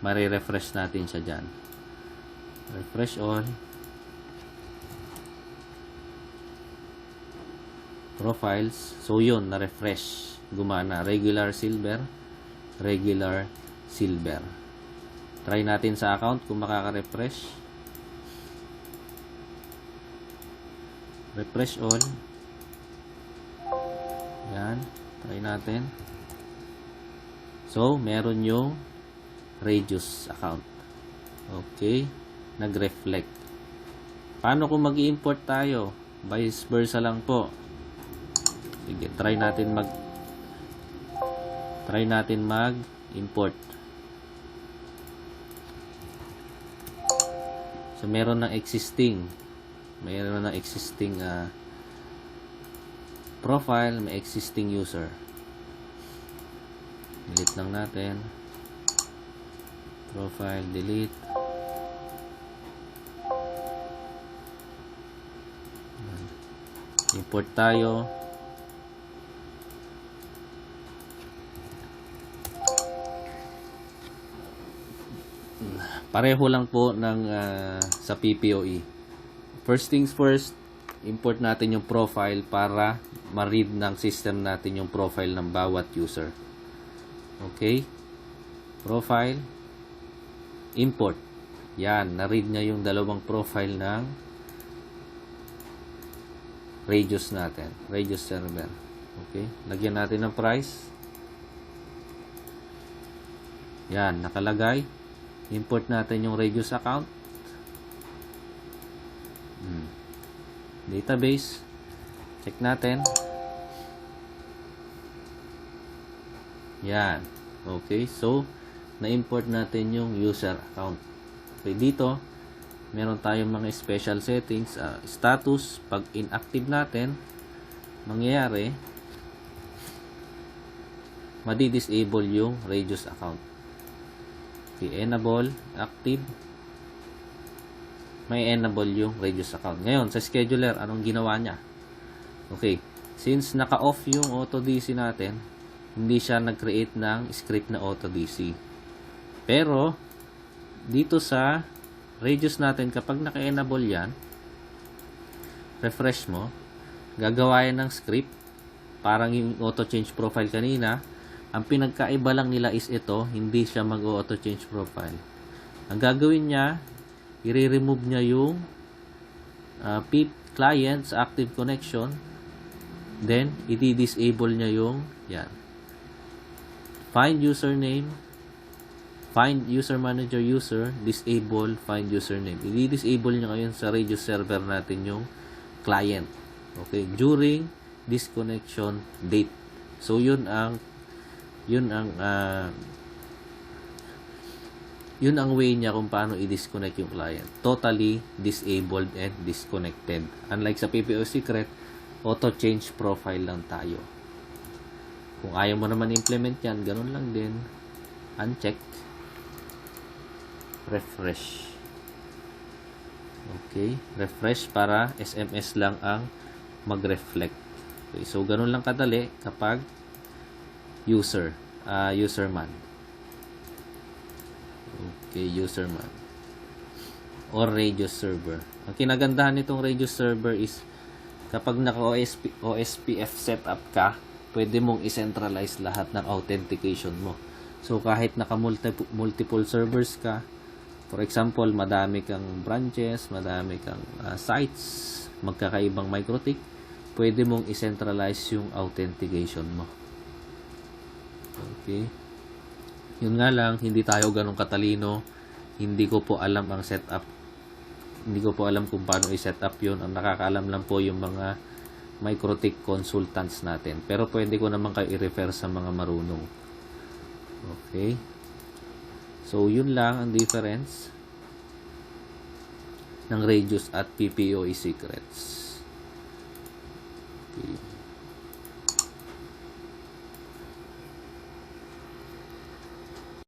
mare-refresh natin siya dyan. Refresh all. Profiles. So, yun. Na-refresh. Gumana. Regular silver. Regular silver. Try natin sa account kung makaka-refresh. Refresh all. Yan. Try natin. So, meron yung Radius account. Okay. Nag-reflect. Paano kung mag-i-import tayo? Vice versa lang po. Sige, try natin mag-import. So, meron ng existing profile, may existing user. Delete lang natin. Profile, delete. Import tayo. Pareho lang po ng sa PPoE. First things first, import natin yung profile para ma-read ng system natin yung profile ng bawat user. Okay? Profile. Import. Yan. Na-read niya yung dalawang profile ng Radius natin. Radius server. Okay? Lagyan natin ng price. Yan. Nakalagay. Import natin yung Radius account. Database. Check natin. Yan. Okay, so na-import natin yung user account. Okay, dito meron tayong mga special settings. Status, pag inactive natin, mangyayari, madi-disable yung Radius account. Okay, enable, active, may enable yung Radius account. Ngayon, sa scheduler, anong ginawa niya? Okay, since naka-off yung AutoDC natin, hindi siya nag-create ng script na AutoDC. Pero, dito sa Radius natin, kapag naka-enable yan, refresh mo, gagawa yan ng script, parang yung auto-change profile kanina. Ang pinagkaiba lang nila is ito, hindi siya mag-auto-change profile. Ang gagawin niya, i-remove niya yung PIP client sa active connection, then i-disable niya yung yan. Find username, find user manager user, disable find username. I-disable niya ngayon sa Radius server natin yung client. Okay, during disconnection date. So yun ang way niya kung paano i-disconnect yung client. Totally disabled and disconnected. Unlike sa PPO Secret, auto change profile lang tayo. Kung ayaw mo naman implement yan, ganun lang din. Uncheck. Refresh. Okay, refresh para SMS lang ang mag-reflect. Okay, so ganun lang kadali kapag userman. Okay, userman. Or Radius server. Ang kinagandahan nitong Radius server is kapag naka-OSPF setup ka, pwede mong i-centralize lahat ng authentication mo. So, kahit naka-multiple servers ka, for example, madami kang branches, madami kang sites, magkakaibang MikroTik, pwede mong i-centralize yung authentication mo. Okay. Yun nga lang, hindi tayo ganun katalino. Hindi ko po alam ang setup. Hindi ko po alam kung paano i-setup yun. Ang nakakaalam lang po yung mga MikroTik consultants natin. Pero pwede ko naman kayo i-refer sa mga marunong. Okay. So, yun lang ang difference ng Radius at PPO Secrets. Okay.